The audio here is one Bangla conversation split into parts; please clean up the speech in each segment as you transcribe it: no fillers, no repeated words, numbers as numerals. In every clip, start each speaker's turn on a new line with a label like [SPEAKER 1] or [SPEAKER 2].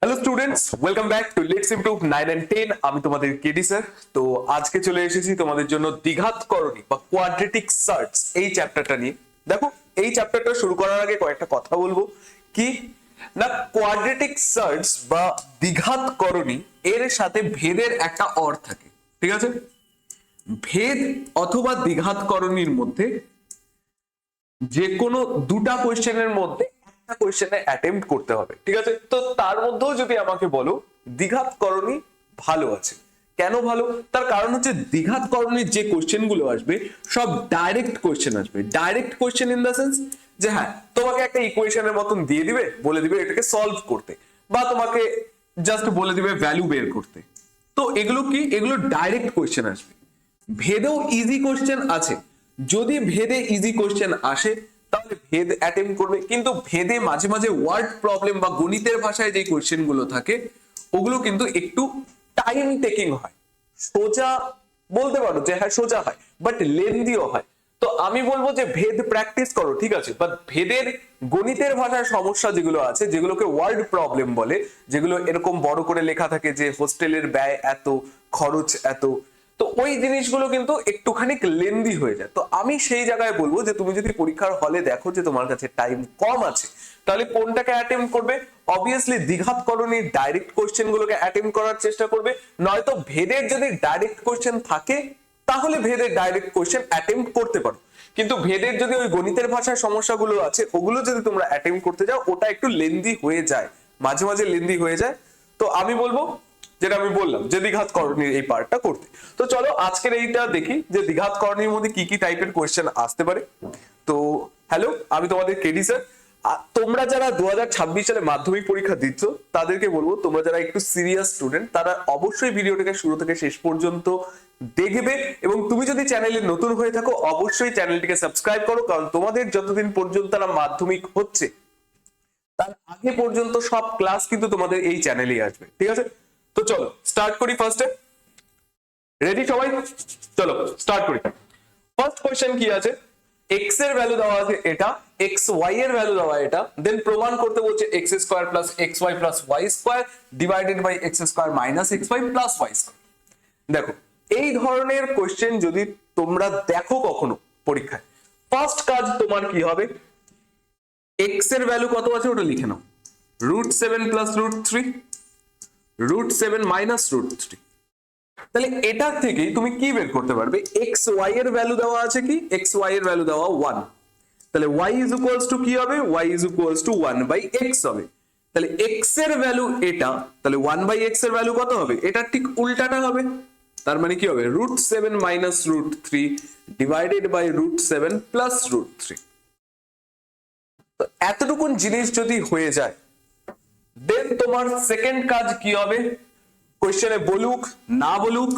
[SPEAKER 1] Hello students, welcome back to let's improve 9 and 10। আমি তোমাদের কেডি স্যার। তো আজকে চলে এসেছি তোমাদের জন্য দ্বিঘাতকরণী বা কোয়াড্রেটিক সার্চ এই চ্যাপ্টারটা নিয়ে। দেখো, এই চ্যাপ্টারটা শুরু করার আগে কয়েকটা কথা বলবো। কি না, কোয়াড্রেটিক সার্চ বা দ্বিঘাতকরণী এর সাথে ভেদের একটা অর থাকে, ঠিক আছে? ভেদ অথবা দ্বিঘাতকরণীর মধ্যে যে কোনো দুটা কোয়েশ্চেনের মধ্যে একটা কোয়েশ্চেনে অ্যাটেম্প্ট করতে হবে, ঠিক আছে? তো তার মধ্যেও যদি আমাকে বলো দ্বিঘাতকরণী ভালো আছে। কেন ভালো? তার কারণ হচ্ছে দ্বিঘাতকরণীর যে কোয়েশ্চেন গুলো আসবে সব ডাইরেক্ট কোয়েশ্চেন আসবে। Direct question in the sense যে হ্যাঁ, তোমাকে একটা ইকুয়েশনের মতন দিয়ে দিবে, বলে দিবে এটাকে সলভ করতে, বা তোমাকে জাস্ট বলে দিবে ভ্যালু বের করতে। তো এগুলো কি? এগুলো ডাইরেক্ট কোয়েশ্চেন আসবে। ভেদেও ইজি কোশ্চেন আছে। যদি ভেদে ইজি কোশ্চেন আসে তাহলে ভেদ অ্যাটেম্প করবে, কিন্তু ভেদে মাঝে মাঝে ওয়ার্ড প্রবলেম বা গণিতের ভাষায় যে কোশ্চেন গুলো থাকে ওগুলো কিন্তু একটু টাইম টেকিং হয়। সোজা বলতে পারো যে হ্যাঁ সোজা হয়, বাট লেন্দিও হয়। তো আমি বলবো যে ভেদ প্র্যাকটিস করো, ঠিক আছে, বাট ভেদের গণিতের ভাষায় সমস্যা যেগুলো আছে, যেগুলোকে ওয়ার্ড প্রবলেম বলে, যেগুলো এরকম বড় করে লেখা থাকে যে হোস্টেলের ব্যয় এত, খরচ এত, তো ওই জিনিসগুলো কিন্তু একটুখানি লেন্দি হয়ে যায়। তো আমি সেই জায়গায় বলবো যে তুমি যদি পরীক্ষার হলে দেখো যে তোমার কাছে টাইম কম আছে, তাহলে কোনটাকে অ্যাটেম্প করবে? অবভিয়াসলি দ্বিঘাতকরণীর ডাইরেক্ট কোশ্চেন গুলোকে অ্যাটেম্প করার চেষ্টা করবে। নয়তো ভেদের যদি ডাইরেক্ট কোশ্চেন থাকে তাহলে ভেদের ডাইরেক্ট কোশ্চেন অ্যাটেম্প করতে পারো, কিন্তু ভেদের যদি ওই গণিতের ভাষায় সমস্যাগুলো আছে ওগুলো যদি তোমরা অ্যাটেম্প করতে যাও ওটা একটু লেন্দি হয়ে যায়, মাঝে মাঝে লেন্দি হয়ে যায়। তো আমি বলবো যেটা আমি বললাম যে দ্বিঘাতকরণীর এই পার্টটা করতে। তো চলো আজকের এইটা দেখি যে দ্বিঘাতকরণীর মধ্যে কি কি টাইপের কোয়েশ্চেন আসতে পারে। তো হ্যালো, আমি তোমাদের কেডি স্যার। তোমরা যারা 2026 সালে মাধ্যমিক পরীক্ষা দিচ্ছ তাদেরকে বলবো, তোমরা যারা একটু সিরিয়াস স্টুডেন্ট তারা অবশ্যই ভিডিওটাকে শুরু থেকে শেষ পর্যন্ত দেখবে, এবং তুমি যদি চ্যানেলে নতুন হয়ে থাকো অবশ্যই চ্যানেলটিকে সাবস্ক্রাইব করো, কারণ তোমাদের যতদিন পর্যন্ত না মাধ্যমিক হচ্ছে তার আগে পর্যন্ত সব ক্লাস কিন্তু তোমাদের এই চ্যানেলেই আসবে, ঠিক আছে? তো চলো স্টার্ট করি ফার্স্টে। রেডি সবাই? চলো স্টার্ট করি। ফার্স্ট কোশ্চেন কি আছে? এক্স এর ভ্যালু দেওয়া আছে এটা, এক্স ওয়াই এর ভ্যালু দেওয়া এটা, দেন প্রমাণ করতে বলছে x square plus x y plus Y square divided by x square minus x y plus Y square. দেখো, এই ধরনের কোশ্চেন যদি তোমরা দেখো কখনো পরীক্ষায়, ফার্স্ট কাজ তোমার কি হবে? এক্স এর ভ্যালু কত আছে ওটা লিখে নাও, √7 প্লাস √3, √7 মাইনাস √3। তাহলে এটার থেকেই তুমি কি বের করতে পারবে? এক্স ওয়াই এর ভ্যালু দেওয়া আছে কি? এক্স ওয়াই এর ভ্যালু দেওয়া 1, তাহলে y ইজ ইকুয়ালস টু কি হবে? y is equals two 1/x হবে। তাহলে x এর ভ্যালু এটা, তাহলে 1/x এর ভ্যালু কত হবে? এটা ঠিক উল্টাটা হবে। তার মানে কি হবে? √7 মাইনাস √3 ডিভাইডেড বাই √7 প্লাস √3। তো এতটুকুন জিনিস যদি হয়ে যায়, দেন তোমার সেকেন্ড কাজ কি হবে? কোশ্চেনে বলুক না বলুক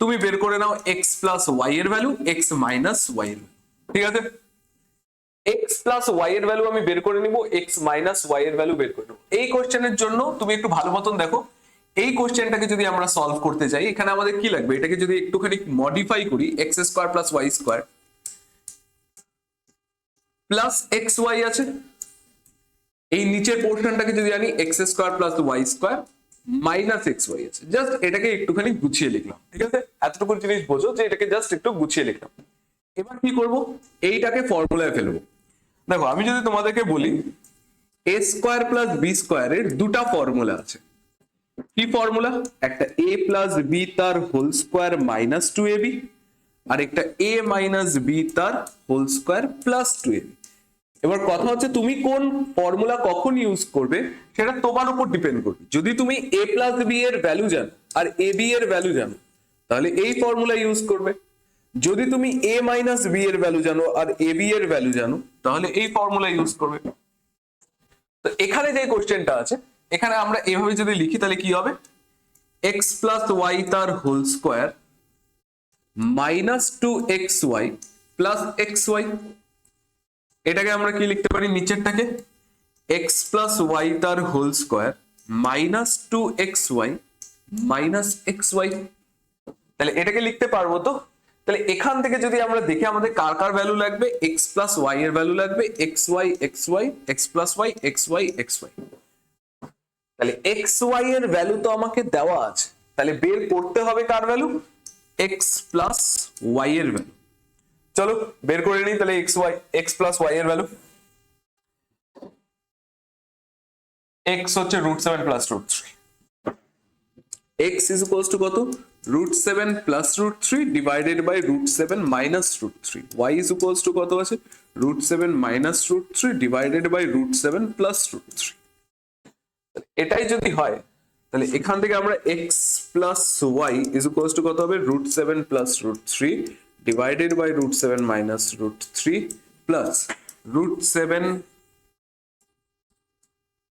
[SPEAKER 1] তুমি বের করে নাও x প্লাস ওয়াই এর ভ্যালু, x মাইনাস ওয়াই এর ভ্যালু, ঠিক আছে? x প্লাস ওয়াই এর ভ্যালু আমি বের করে নিব, x মাইনাস ওয়াই এর ভ্যালু বের করে নেব। এই কোশ্চেনের জন্য তুমি একটু ভালো মতন দেখো, এই কোশ্চেনটাকে যদি আমরা সলভ করতে যাই এখানে আমাদের কি লাগবে? এটাকে যদি একটুখানি মডিফাই করি, x square plus Y square plus x y আছে, এই নিচের পোর্শনটাকে যদি আনি x square plus Y square minus x y আছে। জাস্ট এটাকে একটুখানি গুছিয়ে লিখলাম, ঠিক আছে? এতটুকু জিনিস বোঝো যে এটাকে জাস্ট একটু গুছিয়ে লিখলাম। এবার কি করব? এইটাকে ফর্মুলায় ফেলবো। দেখো, আমি যদি তোমাদেরকে বলি এ স্কোয়ার প্লাস বি স্কোয়ারের দুটা ফর্মুলা আছে। কি ফর্মুলা? একটা এ প্লাস বি তার হোল স্কোয়ার মাইনাস 2ab, আর একটা এ মাইনাস বি তার হোল স্কোয়ার প্লাস 2ab। এবার কথা হচ্ছে তুমি কোন ফর্মুলা কখন ইউজ করবে সেটা তোমার উপর ডিপেন্ড করবে। যদি তুমি এ প্লাস বি এর ভ্যালু জানো আর এ বি এর ভ্যালু জানো তাহলে এই ফর্মুলা ইউজ করবে। যদি তুমি এ মাইনাস বি এর ভ্যালু জানো আর এ বি এর ভ্যালু জানো তাহলে এই ফর্মুলা ইউজ করবে। তো এখানে যে কোশ্চেনটা আছে এখানে আমরা এভাবে যদি লিখি তাহলে কি হবে? এক্স প্লাস ওয়াই তার whole square minus 2xy plus x y. এটাকে আমরা কি লিখতে পারি? নিচেরটাকে এক্স প্লাস ওয়াই তার whole square minus 2xy minus x y. তাহলে এটাকে লিখতে পারবো তো? তাহলে এখান থেকে যদি আমরা দেখি আমাদের কার কার ভ্যালু লাগবে? এক্স প্লাস ওয়াই এর ভ্যালু লাগবে x y x y, x plus Y x y x y. তাহলে এক্স ওয়াই এর ভ্যালু তো আমাকে দেওয়া আছে, তাহলে বের করতে হবে কার ভ্যালু, এক্স প্লাস ওয়াই এর ভ্যালু। চলো বের করে নিই তাহলে এক্স প্লাস ওয়াই এর ভ্যালু। এক্স হচ্ছে √7 plus √3, x is equals to কত, √7 plus √3 divided by √7 minus √3, y is equals to কত আছে, √7 মাইনাস √3 ডিভাইডেড বাই √7 প্লাস √3। এটাই যদি হয় তাহলে এখান থেকে আমরা x plus y is equals to কত হবে, √7 plus √3 divided by √7 minus √3 plus √7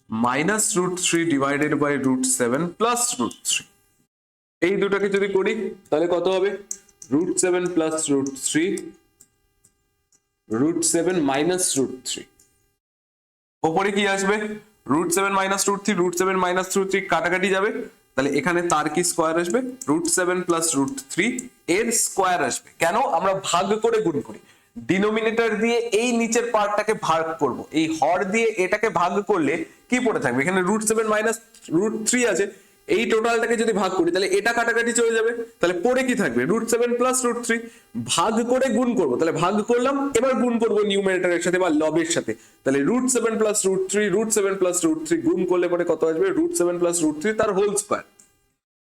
[SPEAKER 1] minus √3 divided by √7 plus √3। এই দুটাকে যদি করি তাহলে কত হবে, √7 প্লাস √3 √7 মাইনাস √3, ওপরে কি আসবে √7 মাইনাস √3, √7 মাইনাস √3 কাটাকাটি যাবে, তাহলে এখানে তার কি স্কোয়ার আসবে, √7 প্লাস √3 এর স্কোয়ার আসবে। কেন, আমরা ভাগ করে গুণ করি, ডিনোমিনেটর দিয়ে এই নিচের পার্টটাকে ভাগ করব, এই হর দিয়ে এটাকে ভাগ করলে কি পড়ে থাকবে, এখানে √7 মাইনাস √3 আছে, এই টোটালটাকে যদি ভাগ করি তাহলে এটা কাটাকাটি চলে যাবে, তাহলে পরে কি থাকবে √7 প্লাস √3, ভাগ করে গুণ করব, তাহলে ভাগ করলাম, এবার গুণ করব নিউমারেটরের সাথে বা লবের সাথে, তাহলে √7 প্লাস √3 √7 প্লাস √3 গুণ করলে পরে কত আসবে, √7 প্লাস √3 তার হোল স্কয়ার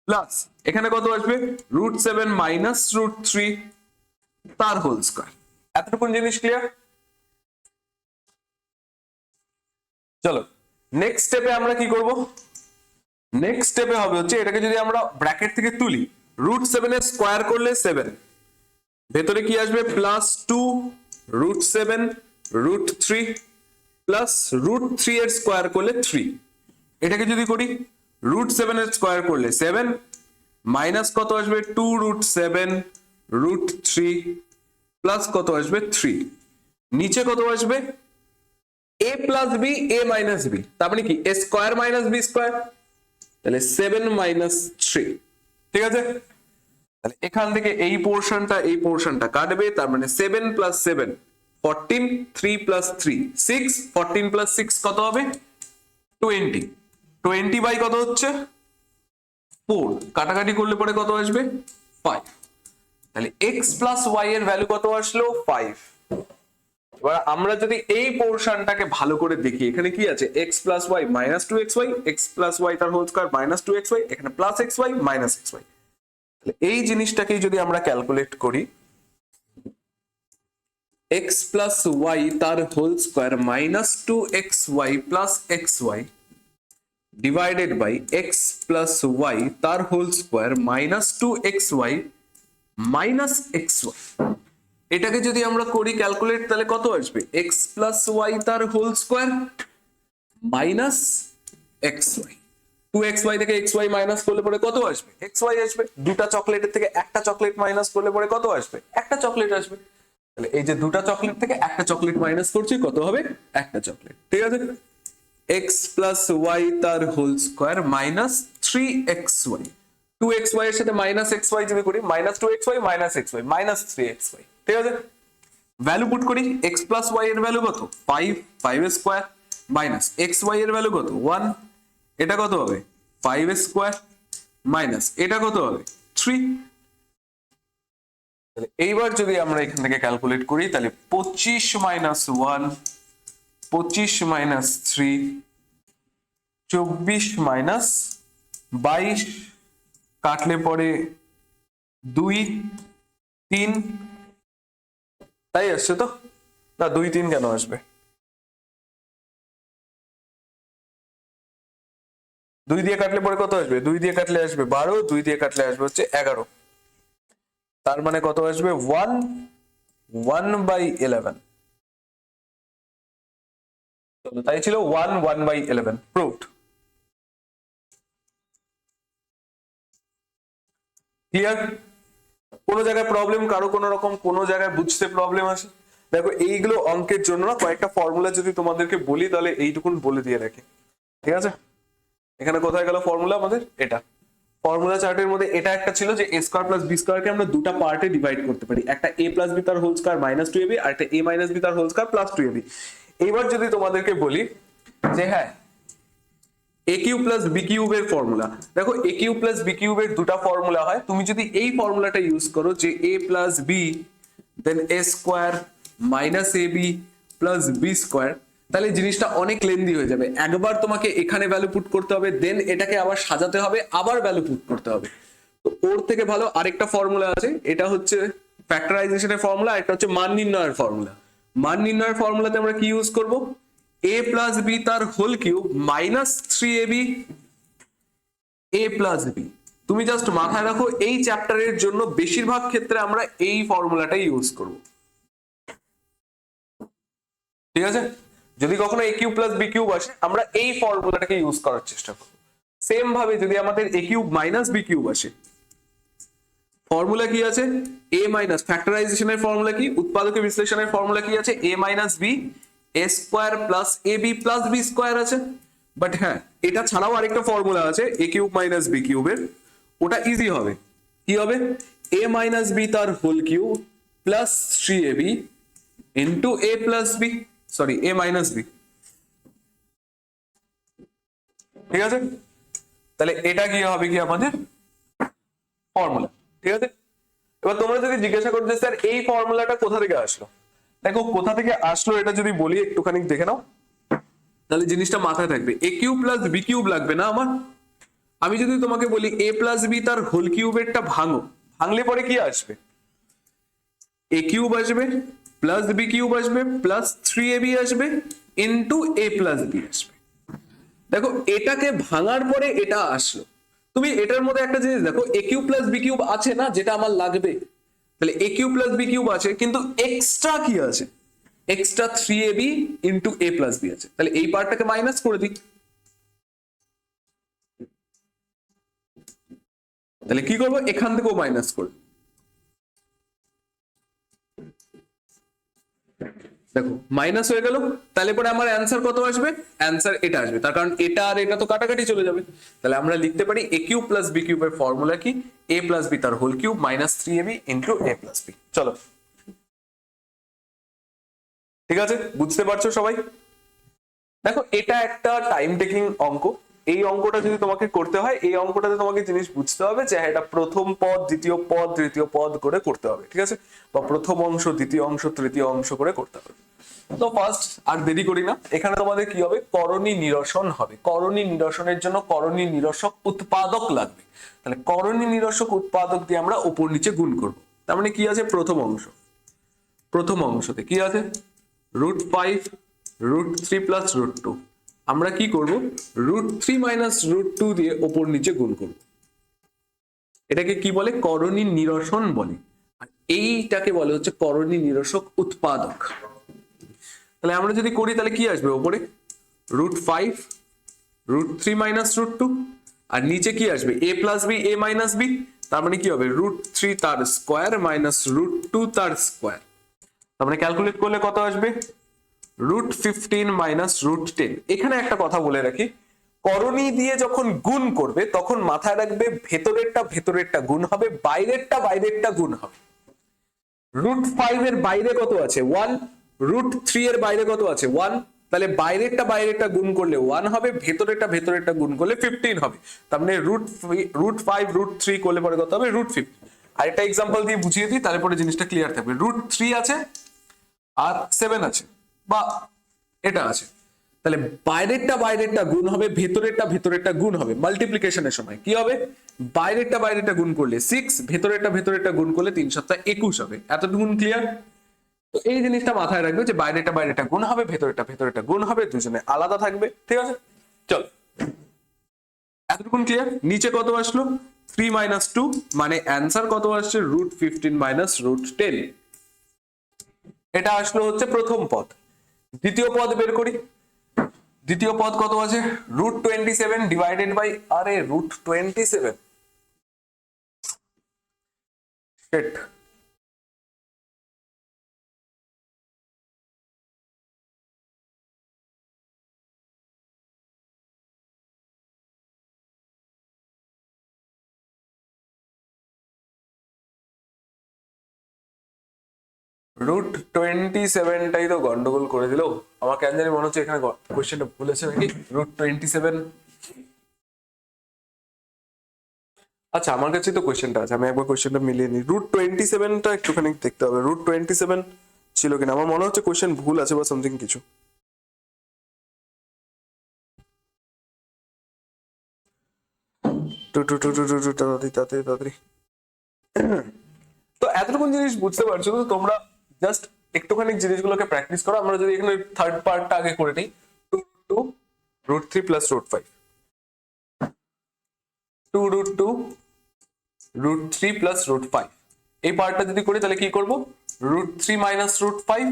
[SPEAKER 1] প্লাস এখানে কত আসবে, √7 মাইনাস √3 তার হোল স্কয়ার। এতটুকু জিনিস ক্লিয়ার? চলো নেক্সট স্টেপে আমরা কি করব, নেক্সট স্টেপে হবে হচ্ছে এটাকে যদি আমরা ব্র্যাকেট থেকে তুলি, √7 এর স্কয়ার করলে 7, ভেতরে কি আসবে প্লাস 2 √7 √3 প্লাস √3 এর স্কয়ার করলে 3, এটাকে যদি করি √7 এর স্কয়ার করলে 7 মাইনাস কত আসবে 2 √7 √3 প্লাস কত আসবে 3, নিচে কত আসবে a plus b a minus b, তার মানে কি a square minus b square, তাহলে 7 মাইনাস 3, ঠিক আছে। তাহলে এখান থেকে এই পোরশনটা কাটবে, তার মানে 7 প্লাস 7 14, 3 প্লাস 3 6, 14 প্লাস 6 কত হবে 20, 20 বাই কত হচ্ছে 4, কাটাকাটি করলে পরে কত আসবে 5, তাহলে x প্লাস y এর ভ্যালু কত আসলো 5। এবার আমরা যদি এই পোরশনটাকে ভালো করে দেখি, এখানে কি আছে x plus y minus 2xy, x plus y তার হোল স্কয়ার মাইনাস 2xy, এখানে প্লাস xy মাইনাস xy, তাহলে এই জিনিসটাকেই যদি আমরা ক্যালকুলেট করি, x প্লাস y তার whole square minus 2xy plus xy divided by x plus y তার whole square minus 2xy minus xy, এটাকে যদি আমরা করি ক্যালকুলেট তাহলে কত আসবে, x প্লাস y তার whole square minus xy, 2xy থেকে xy মাইনাস করলে পরে কত আসবে xy আসবে, দুটা চকলেটের থেকে একটা চকলেট মাইনাস করলে পরে কত আসবে, একটা চকলেট আসবে, তাহলে এই যে দুটা চকলেট থেকে একটা চকলেট মাইনাস করছি কত হবে একটা চকলেট, ঠিক আছে। x প্লাস y তার whole square minus 3xy, 2xy এর সাথে মাইনাস xy যদি করি, minus 2xy minus xy minus 3xy, ঠিক আছে। ভ্যালু পুট করি, x প্লাস y এর ভ্যালু কত 5, 5 এর স্কয়ার মাইনাস xy এর ভ্যালু কত 1, এটা কত হবে 5 এর স্কয়ার মাইনাস এটা কত হবে 3, তাহলে এইবার যদি আমরা এখান থেকে ক্যালকুলেট করি তাহলে 25 মাইনাস 1 25 মাইনাস 3 24 মাইনাস 22 কাটলে পরে 2 3, তাই আসছে তো না 2 3 কেন আসবে, 2 দিয়ে কাটলে পরে কত আসবে, 2 দিয়ে কাটলে আসবে 12, 2 দিয়ে কাটলে আসবে হচ্ছে 11, তার মানে কত আসবে 1/11, তাই ছিল 1/11 প্রুভড। ক্লিয়ার? কোন জায়গায় প্রবলেম, কারো কোন রকম কোন জায়গায় বুঝতে প্রবলেম আছে? দেখো এইগুলো অঙ্কের জন্য না কয়েকটা ফর্মুলা যদি তোমাদেরকে বলি তাহলে এইটুকুন বলে দিয়ে রাখি, ঠিক আছে। এখানে কোথায় গেল ফর্মুলা আমাদের, এটা ফর্মুলা চার্টের মধ্যে এটা একটা ছিল যে a স্কয়ার প্লাস b স্কয়ারকে আমরা দুটা পার্টে ডিভাইড করতে পারি, একটা a প্লাস b তার হোল স্কয়ার মাইনাস 2ab আর একটা a মাইনাস b তার হোল স্কয়ার প্লাস 2ab। এবার যদি তোমাদেরকে বলি যে হ্যাঁ এ কিউব প্লাস বি কিউবের ফর্মুলা দেখো, এ কিউব প্লাস বি কিউবের দুটা ফর্মুলা হয়, তুমি যদি এই ফর্মুলাটা ইউজ করো যে এ plus B then A square minus A B plus B square, তাহলে জিনিসটা অনেক লেন্দি হয়ে যাবে। একবার তোমাকে এখানে ভ্যালু পুট করতে হবে, দেন এটাকে আবার সাজাতে হবে, আবার ভ্যালু পুট করতে হবে। তো ওর থেকে ভালো আরেকটা ফর্মুলা আছে, এটা হচ্ছে ফ্যাক্টরাইজেশনের ফর্মুলা, একটা হচ্ছে মান নির্ণয়ের ফর্মুলা। মান নির্ণয়ের ফর্মুলাতে আমরা কি ইউজ করব, এ প্লাস বি তার হোল কিউব মাইনাস 3ab এ প্লাস বি। তুমি জাস্ট মাথায় রাখো এই চ্যাপ্টারের জন্য বেশিরভাগ ক্ষেত্রে আমরা এই ফর্মুলাটাই ইউজ করব, ঠিক আছে? যদি কখনো এ কিউব প্লাস বি কিউব আসে আমরা এই ফর্মুলাটাকে ইউজ করার চেষ্টা করব। সেম ভাবে যদি আমাদের এ কিউব মাইনাস বি কিউব আসে, ফর্মুলা কি আছে, এ মাইনাস, ফ্যাক্টরাইজেশনের ফর্মুলা কি, উৎপাদকের বিশ্লেষণের ফর্মুলা কি আছে, এ minus B A square plus A B plus B square আছে। বাট হ্যাঁ, এটা ছাড়াও আরেকটা ফর্মুলা আছে এ কিউব মাইনাস বি কিউবের, ওটা ইজি হবে। কি হবে, এ মাইনাস বি তার whole cube plus 3ab into A plus B, sorry A minus B, ঠিক আছে? তাহলে এটা কি হবে কি আমাদের ফর্মুলা, ঠিক আছে? এবার তোমরা যদি জিজ্ঞাসা করো যে স্যার এই ফর্মুলাটা কোথা থেকে আসলো, দেখো কোথা থেকে আসলো এটা যদি বলি একটুখানি দেখে নাও, তাহলে জিনিসটা মাথায় থাকবে। এ কিউব প্লাস বি কিউব লাগবে না আমার, আমি যদি তোমাকে বলি এ প্লাস বি তার হোল কিউবেরটা ভাঙো, ভাঙলে পরে কি আসবে, এ কিউব আসবে প্লাস বি কিউব আসবে প্লাস 3ab আসবে ইন্টু এ প্লাস বি আসবে। দেখো এটাকে ভাঙার পরে এটা আসলো, তুমি এটার মধ্যে একটা জিনিস দেখো, এ কিউব প্লাস বি কিউব আছে না, যেটা আমার লাগবে, তাহলে এ কিউব প্লাস বি কিউব আছে, কিন্তু এক্সট্রা কি আছে, extra 3ab into A plus B আছে, তাহলে এই পার্টটাকে মাইনাস করে দিই। তাহলে কি করবো, এখান থেকেও মাইনাস করে, দেখো মাইনাস হয়ে গেল। তাহলে পরে আমার অ্যান্সার কত আসবে, অ্যান্সার এটা আসবে, তার কারণ এটা আর এটা তো কাটাকাটি চলে যাবে। তাহলে আমরা লিখতে পারি এ কিউব প্লাস বি কিউবের ফর্মুলা কি, এ প্লাস বি তার whole cube minus 3ab into A plus B. চলো, ঠিক আছে, বুঝতে পারছো সবাই? দেখো এটা একটা টাইম টেকিং অঙ্ক, এই অঙ্কটা যদি তোমাকে করতে হয়, এই অঙ্কটাতে তোমাকে জিনিস বুঝতে হবে যে এটা প্রথম পদ দ্বিতীয় পদ তৃতীয় পদ করে করতে হবে, ঠিক আছে? বা প্রথম অংশ দ্বিতীয় অংশ তৃতীয় অংশ করে করতে হবে। তো ফার্স্ট আর দেরি করি না, এখানে তোমাদের কি হবে, করণী নিরসন হবে। করণী নিরসনের জন্য করণী নিরসক উৎপাদক লাগবে, তাহলে করণী নিরসক উৎপাদক দিয়ে আমরা উপর নিচে গুণ করব। তার মানে কি আছে, প্রথম অংশ, প্রথম অংশতে কি আছে, √5 √3 প্লাস √2, আমরা কি করব, √3 মাইনাস √2 দিয়ে ওপর নিচে গুণ করব। এটাকে কি বলে, করণী নিরসন বলে, আর এইটাকে বলে হচ্ছে করণী নিরসক উৎপাদক। তাহলে আমরা যদি করি তাহলে কি আসবে, ওপরে √5 √3 মাইনাস √2, আর নিচে কি আসবে, a plus b a minus B, তার মানে কি হবে √3 তার স্কোয়ার মাইনাস √2 তার স্কোয়ার। তার মানে ক্যালকুলেট করলে কত আসবে, √15 মাইনাস √10। এখানে একটা কথা বলে রাখি, করণী দিয়ে যখন গুণ করবে তখন মাথায় রাখবে ভেতরেরটা ভেতরেরটা গুণ হবে, বাইরেরটা বাইরেরটা গুণ হবে। √5 এর বাইরে কত আছে 1, √3 এর বাইরে কত আছে 1, তাহলে বাইরেরটা বাইরেরটা গুণ করলে 1 হবে, ভেতরেরটা ভেতরেরটা গুণ করলে 15 হবে। তার মানে √5 √3 করলে পরে কত হবে, √15। আরেকটা এক্সাম্পল দিয়ে বুঝিয়ে দিই, তাহলে পরে জিনিসটা ক্লিয়ার থাকবে। √3 আছে আর 7 আছে, বা এটা আছে, তাহলে বাইরেরটা বাইরেরটা গুণ হবে, ভেতরেরটা ভেতরেরটা গুণ হবে। মাল্টিপ্লিকেশনের সময় কি হবে, বাইরেরটা বাইরেরটা গুণ করলে 6, ভেতরেরটা ভেতরেরটা গুণ করলে 3 7 21 হবে। এতটুকুন ক্লিয়ার? তো এই জিনিসটা মাথায় রাখবে যে বাইরেরটা বাইরেরটা গুণ হবে, ভেতরেরটা ভেতরেরটা গুণ হবে, দুজনে আলাদা থাকবে, ঠিক আছে? চল, এতটুকুন ক্লিয়ার? নিচে কত আসলো, 3 মাইনাস 2, মানে অ্যান্সার কত আসছে, √15 মাইনাস √10। এটা আসলো হচ্ছে প্রথম পদ। দ্বিতীয় পদ বের করি, দ্বিতীয় পদ কত আছে, √27 ডিভাইডেড বাই, আরে √27 শিট, √27টাই তো গন্ডগোল করে দিল। আমার কেন জানি মনে হচ্ছে এখানে কোশ্চেনটা ভুল আছে নাকি, √27 আচ্ছা আমার কাছে তো কোয়েশ্চেনটা আছে, আমি একবার কোয়েশ্চেনটা মিলিয়ে নিই। √27টা একটুখানি দেখতে হবে, √27 ছিল কিনা। আমার মনে হচ্ছে কোয়েশ্চেন ভুল আছে বা সামথিং কিছু। তাড়াতাড়ি। তো এতটুকু জিনিস বুঝতে পারছো তো তোমরা, জাস্ট একটুখানি জিনিসগুলোকে প্র্যাকটিস করো। আমরা যদি এখানে থার্ড পার্টটা আগে করে নিই, 2 √3 প্লাস √5, 2 √2 √3 প্লাস √5, এই পার্টটা যদি করি তাহলে কি করবো, √3 মাইনাস √5,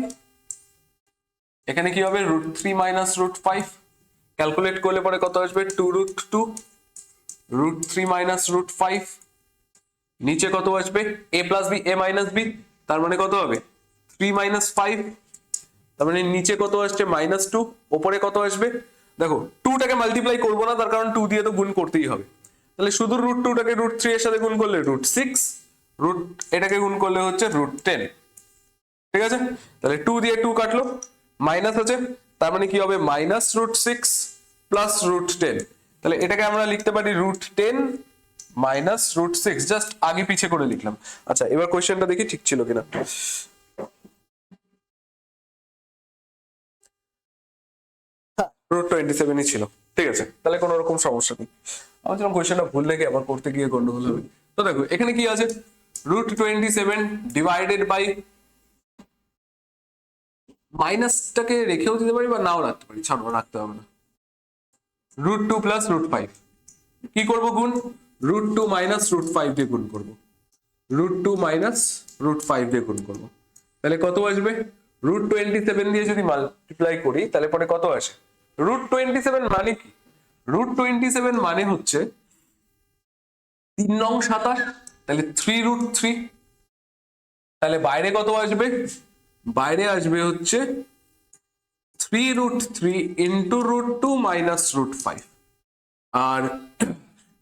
[SPEAKER 1] এখানে কি হবে √3 মাইনাস √5, ক্যালকুলেট করলে পরে কত আসবে 2 √2 √3 মাইনাস √5, নিচে কত আসবে a plus b a minus B, তার মানে কত হবে 3 মাইনাস 5, তার মানে নিচে কত আসছে -2, ওপরে কত আসবে দেখো 2টাকে মাল্টিপ্লাই করবো না, তার কারণ 2 দিয়ে তো গুণ করতেই হবে। তাহলে শুধু √2টাকে √3 এর সাথে গুণ করলে √6, এটাকে গুণ করলে হচ্ছে √10, ঠিক আছে। তাহলে 2 দিয়ে 2 কাটলো, মাইনাস আছে, তার মানে কি হবে -√6 প্লাস √10। তাহলে এটাকে আমরা লিখতে পারি √10 মাইনাস √6, জাস্ট আগে পিছে করে লিখলাম। আচ্ছা এবার কোশ্চেনটা দেখি ঠিক ছিল কিনা। √27ই ছিল, ঠিক আছে, তাহলে কোনো রকম সমস্যা নেই। আমি যখন কোশ্চেনটা ভুল দেখে আবার করতে গিয়ে গন্ডগোল হবে। তো দেখো এখানে কি আছে, √27 ডিভাইডেড বাই, মাইনাসটাকে রেখেও দিতে পারি বা নাও রাখতে পারি, ছাড়ো রাখতে হবে না, √2 প্লাস √5, কি করব গুণ, √2 মাইনাস √5 দিয়ে গুণ করবো, √2 মাইনাস √5 দিয়ে গুণ করবো, তাহলে কত আসবে, √27 দিয়ে যদি মাল্টিপ্লাই করি তাহলে পরে কত আসে, √27 মানে কি, √27 মানে হচ্ছে 3 নং 27, তাহলে 3√3, তাহলে বাইরে কত আসবে, বাইরে আসবে হচ্ছে 3√3 ইন্টু √2 মাইনাস √5, আর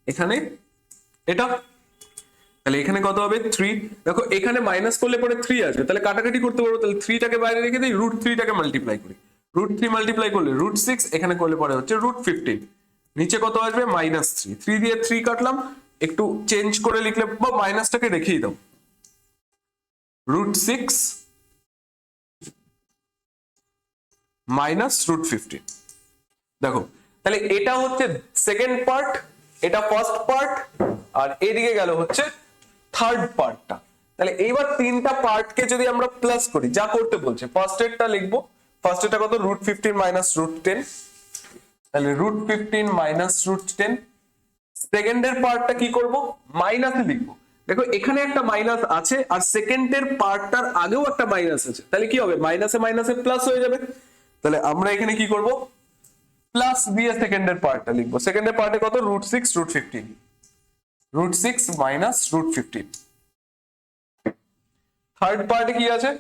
[SPEAKER 1] এখানে এটা, তাহলে এখানে কত হবে 3, দেখো এখানে মাইনাস করলে পরে 3 আসবে, তাহলে কাটাকাটি করতে পারবো, তাহলে 3টাকে বাইরে রেখে দিই, √3টাকে মাল্টিপ্লাই করি, √3 মাল্টিপ্লাই করলে √6, এখানে করলে পরে হচ্ছে √15, নিচে কত আসবে -3, 3 দিয়ে 3 কাটলাম, একটু চেঞ্জ করে লিখলে বা মাইনাসটাকে রেখেই দাও, √6 মাইনাস √15। দেখো তাহলে এটা হচ্ছে সেকেন্ড পার্ট, এটা ফার্স্ট পার্ট, আর এদিকে গেল হচ্ছে থার্ড পার্টটা। তাহলে এইবার তিনটা পার্টকে যদি আমরা প্লাস করি, যা করতে বলছে, ফার্স্ট এরটা লিখবো, ফার্স্ট এরটা কত √15 মাইনাস √10, তাহলে √15 মাইনাস √10, সেকেন্ডের পার্টটা কি করব, মাইনাসে লিখবো, দেখো এখানে একটা মাইনাস আছে আর সেকেন্ডের পার্টটার আগেও একটা মাইনাস আছে, তাহলে কি হবে মাইনাসে মাইনাসে প্লাস হয়ে যাবে, তাহলে আমরা এখানে কি করব, প্লাস দিয়ে সেকেন্ডের পার্টটা লিখবো, সেকেন্ডের পার্টে কত √6 √15, √6 মাইনাস √15, থার্ড পার্টে কি আছে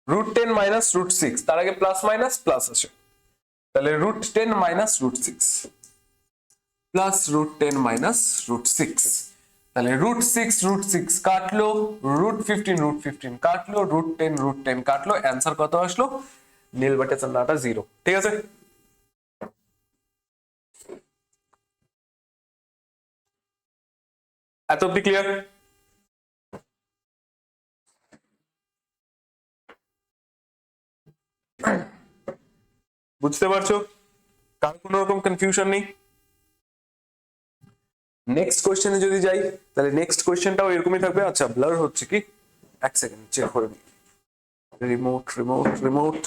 [SPEAKER 1] √10 মাইনাস √6, তার আগে প্লাস মাইনাস প্লাস আছে, তাহলে √10 মাইনাস √6 প্লাস √10 মাইনাস √6, তাহলে √6 √6 কাটলো, √15 কাটলো, √10 কাটলো, অ্যান্সার কত আসলো, নীল বাটে চান্নাটা 0, ঠিক আছে। এত অব্দি ক্লিয়ার? বুঝতে পারছো, কার কোনো রকম কনফিউশন নেই? নেক্সট কোশ্চেনে যদি যাই, তাহলে নেক্সট কোশ্চেনটাও এরকমই থাকবে। আচ্ছা ব্লার হচ্ছে কি, এক সেকেন্ড চেক করে নিই, রিমোট রিমোট রিমোট,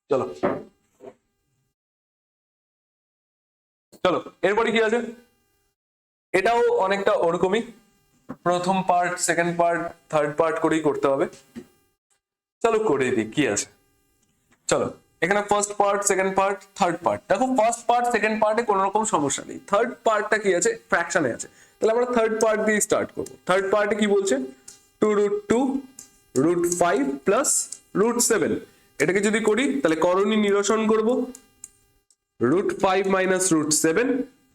[SPEAKER 1] চলো চলো এরপরে কি আছে, এটাও অনেকটা ওরকমই, প্রথম part second part third part করেই করতে হবে, চলো করে দিই কি আছে। চলো এখানে first part second part third part, দেখো ফার্স্ট পার্ট সেকেন্ড পার্টে কোনো রকম সমস্যা নেই, থার্ড পার্টটা কি আছে, ফ্র্যাকশনে আছে, তাহলে আমরা থার্ড পার্ট দিয়ে স্টার্ট করব। থার্ড পার্টে কি বলছে, 2√2 √5 প্লাস √7, এটাকে যদি করি তাহলে করণী নিরসন করব, √5 মাইনাস √7,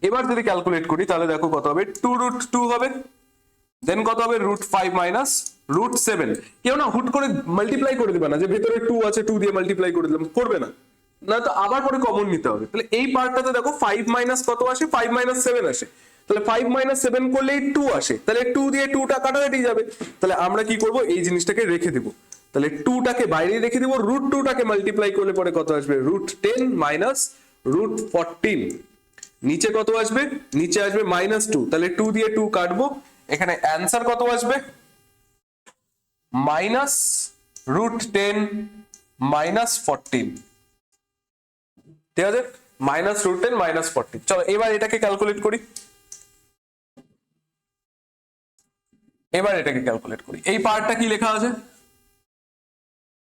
[SPEAKER 1] এবার যদি ক্যালকুলেট করি তাহলে দেখো কত হবে, 2√2 হবে, দেন কত হবে √5 মাইনাস √7। কেউ না হুট করে মাল্টিপ্লাই করে দিবে না যে ভেতরে 2 আছে 2 দিয়ে মাল্টিপ্লাই করে দিলাম, করবে না, না তো আবার পরে কমন নিতে হবে। তাহলে এই পার্টটাতে দেখো 5 মাইনাস কত আসে, 5 মাইনাস 7 আসে। তাহলে 5 মাইনাস 7 করলেই 2 আসে, তাহলে 2 দিয়ে 2টা কাটাকাটি যাবে। তাহলে আমরা কি করব, এই জিনিসটাকে রেখে দিব। তাহলে 2টাকে বাইরে রেখে দিব, √2টাকে মাল্টিপ্লাই করলে পরে কত আসবে, √10 মাইনাস √14। নিচে কত আসবে, নিচে আসবে -2। তাহলে 2 দিয়ে 2 কাটবো, এখানে অ্যান্সার কত আসবে, -√10 মাইনাস 14। ঠিক আছে, -√10 মাইনাস 14। চলো এবার এটাকে ক্যালকুলেট করি, এই পার্টটা কি লেখা আছে,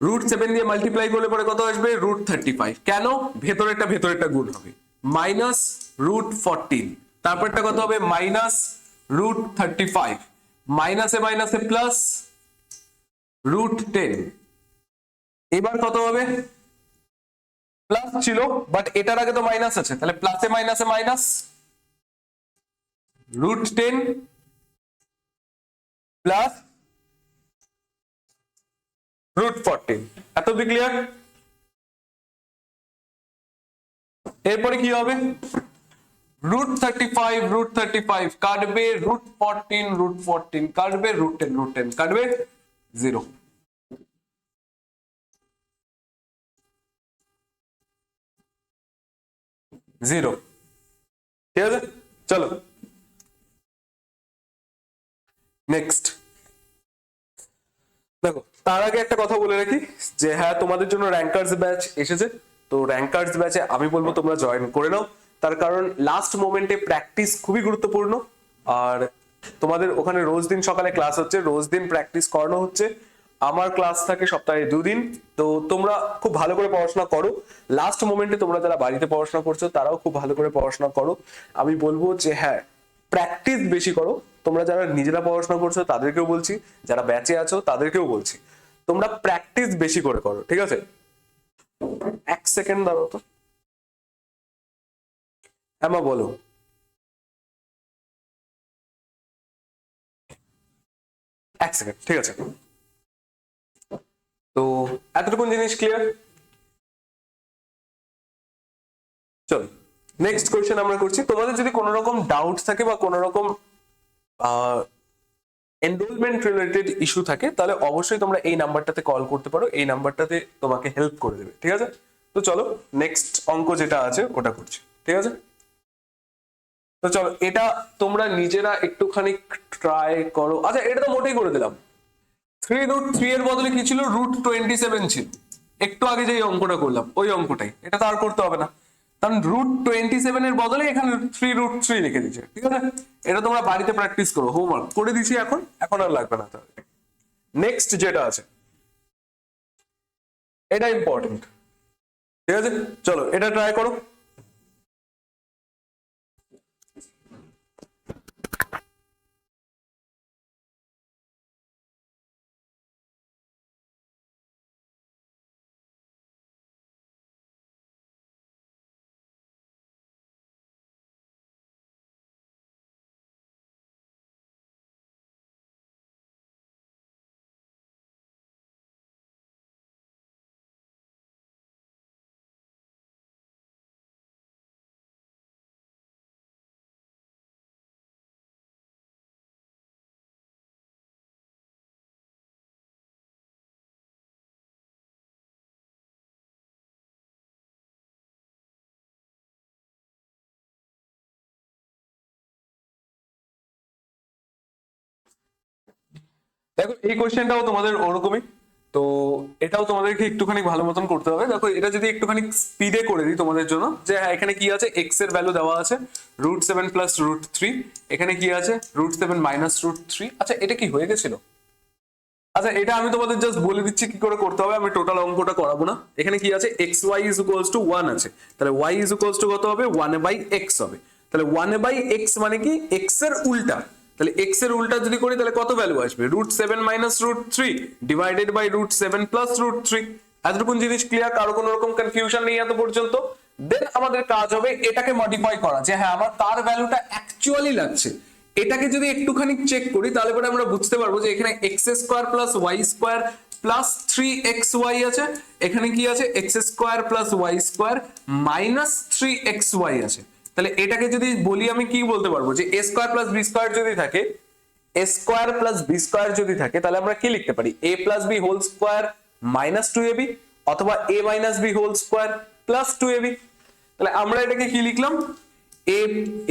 [SPEAKER 1] √7 দিয়ে মাল্টিপ্লাই করলে পরে কত আসবে, √35। কেন, ভেতরেরটা গুণ হবে, -√14, তারপরটা কত হবে, -√35, মাইনাসে মাইনাসে প্লাস √10। এবার কত হবে, প্লাস ছিল বাট এটার আগে তো মাইনাস আছে, তাহলে প্লাসে মাইনাসে মাইনাস, √10 প্লাস √14। এত বি ক্লিয়ার? এরপরে কি হবে, √35 কাটবে, √14 কাটবে, √10 কাটবে, 0। ঠিক আছে, চলো নেক্সট। দেখো তার আগে একটা কথা বলে রাখি যে হ্যাঁ, তোমাদের জন্য র্যাঙ্কার্স ব্যাচ এসেছে। তো র্যাঙ্কার্স ব্যাচে আমি বলবো তোমরা জয়েন করে নাও, তার কারণ লাস্ট মোমেন্টে প্র্যাকটিস খুবই গুরুত্বপূর্ণ। আর তোমাদের ওখানে রোজ দিন সকালে ক্লাস হচ্ছে, রোজ দিন প্র্যাকটিস করানো হচ্ছে। আমার ক্লাস থাকে সপ্তাহে 2 দিন। তো তোমরা খুব ভালো করে পড়াশোনা করো। লাস্ট মোমেন্টে তোমরা যারা বাড়িতে পড়াশোনা করছো তারাও খুব ভালো করে পড়াশোনা করো। আমি বলবো যে হ্যাঁ, প্র্যাকটিস বেশি করো। তোমরা যারা নিজেরা পড়াশোনা করছো তাদেরকেও বলছি, যারা ব্যাচে আছো তাদেরকেও বলছি, তোমরা প্র্যাকটিস বেশি করে করো, ঠিক আছে? 1 সেকেন্ড দাঁড়াও তো, হ্যাঁ বলো। এক সেকেন্ড, ঠিক আছে। তো এতটুকুন জিনিস ক্লিয়ার। চলো নেক্সট কোয়েশ্চেন আমরা করছি। তোমাদের যদি কোনো রকম ডাউট থাকে বা কোনো রকম এনরোলমেন্ট রিলেটেড ইস্যু থাকে তাহলে অবশ্যই তোমরা এই নাম্বারটাতে কল করতে পারো, এই নাম্বারটাতে তোমাকে হেল্প করে দেবে, ঠিক আছে? তো চলো নেক্সট অঙ্ক যেটা আছে ওটা করছি, ঠিক আছে? তো চলো এটা তোমরা নিজেরা একটুখানি ট্রাই করো। আচ্ছা এটা তো মোটেই করে দিলাম, 3√3 এর বদলে কি ছিল, √27 ছিল। একটু আগে যে অঙ্কটা করলাম ওই অঙ্কটাই, এটা তো আর করতে হবে না, কারণ √27 এর বদলে এখানে 3√3 লিখে দিয়েছে, ঠিক আছে? এটা তোমরা বাড়িতে প্র্যাকটিস করো, হোমওয়ার্ক করে দিচ্ছি এখন আর লাগবে না। তাহলে নেক্সট যেটা আছে এটা ইম্পর্টেন্ট, ঠিক আছে? চলো এটা ট্রাই করো। দেখো এই কোশ্চেনটাও তোমাদের ওরকমই, তো এটাও তোমাদেরকে একটুখানি ভালো মতন করতে হবে। দেখো এটা যদি একটুখানি স্পিডে করে দিই তোমাদের জন্য, যে হ্যাঁ এখানে কি আছে, এক্স এর ভ্যালু দেওয়া আছে √7 প্লাস √3, এখানে কি আছে √7 মাইনাস √3। আচ্ছা এটা কি হয়ে গেছিল? আচ্ছা এটা আমি তোমাদের জাস্ট বলে দিচ্ছি কি করে করতে হবে, আমি টোটাল অঙ্কটা করাবো না। এখানে কি আছে, xy ইজ ইকুয়ালস টু 1 আছে, তাহলে y ইজ ইকুয়ালস টু কত হবে, 1/x হবে। তাহলে 1/x মানে কি, x এর উল্টা। তাহলে x এর উল্টা যদি করি তাহলে কত ভ্যালু আসবে, √7 মাইনাস √3 ডিভাইডেড বাই √7 প্লাস √3। এতটুকুন জিনিস ক্লিয়ার? কারো কোনো রকম কনফিউশন নেই এত পর্যন্ত? দেন আমাদের কাজ হবে এটাকে মডিফাই করা, যে হ্যাঁ আমার কার ভ্যালুটা অ্যাকচুয়ালি লাগছে, এটাকে যদি একটুখানি চেক করি তাহলে পরে আমরা বুঝতে পারবো যে এখানে x square plus Y square plus 3xy আছে, এখানে কি আছে x square plus Y square minus 3xy আছে। তাহলে এটাকে যদি বলি আমি কি বলতে পারবো যে A square plus B square যদি থাকে, A square plus B square যদি থাকে তাহলে আমরা কি লিখতে পারি A plus B whole square minus 2ab অথবা A minus B whole square plus 2ab। তাহলে আমরা এটাকে কি লিখলাম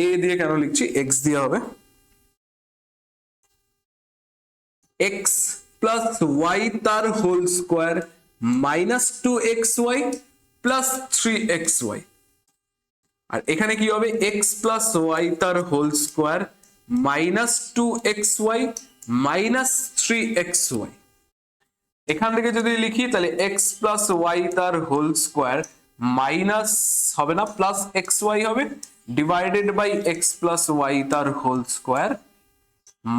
[SPEAKER 1] এ দিয়ে কেন লিখছি এক্স দিয়ে হবে এক্স প্লাস ওয়াই তার whole square minus 2xy plus 3xy, আর এখানে কি হবে এক্স প্লাস ওয়াই তার whole square minus 2xy minus 3xy। এখান থেকে যদি লিখি তাহলে এক্স প্লাস ওয়াই তার হোল স্কোয়ার মাইনাস হবে না প্লাস xy হবে divided by x plus Y তার হোল স্কোয়ার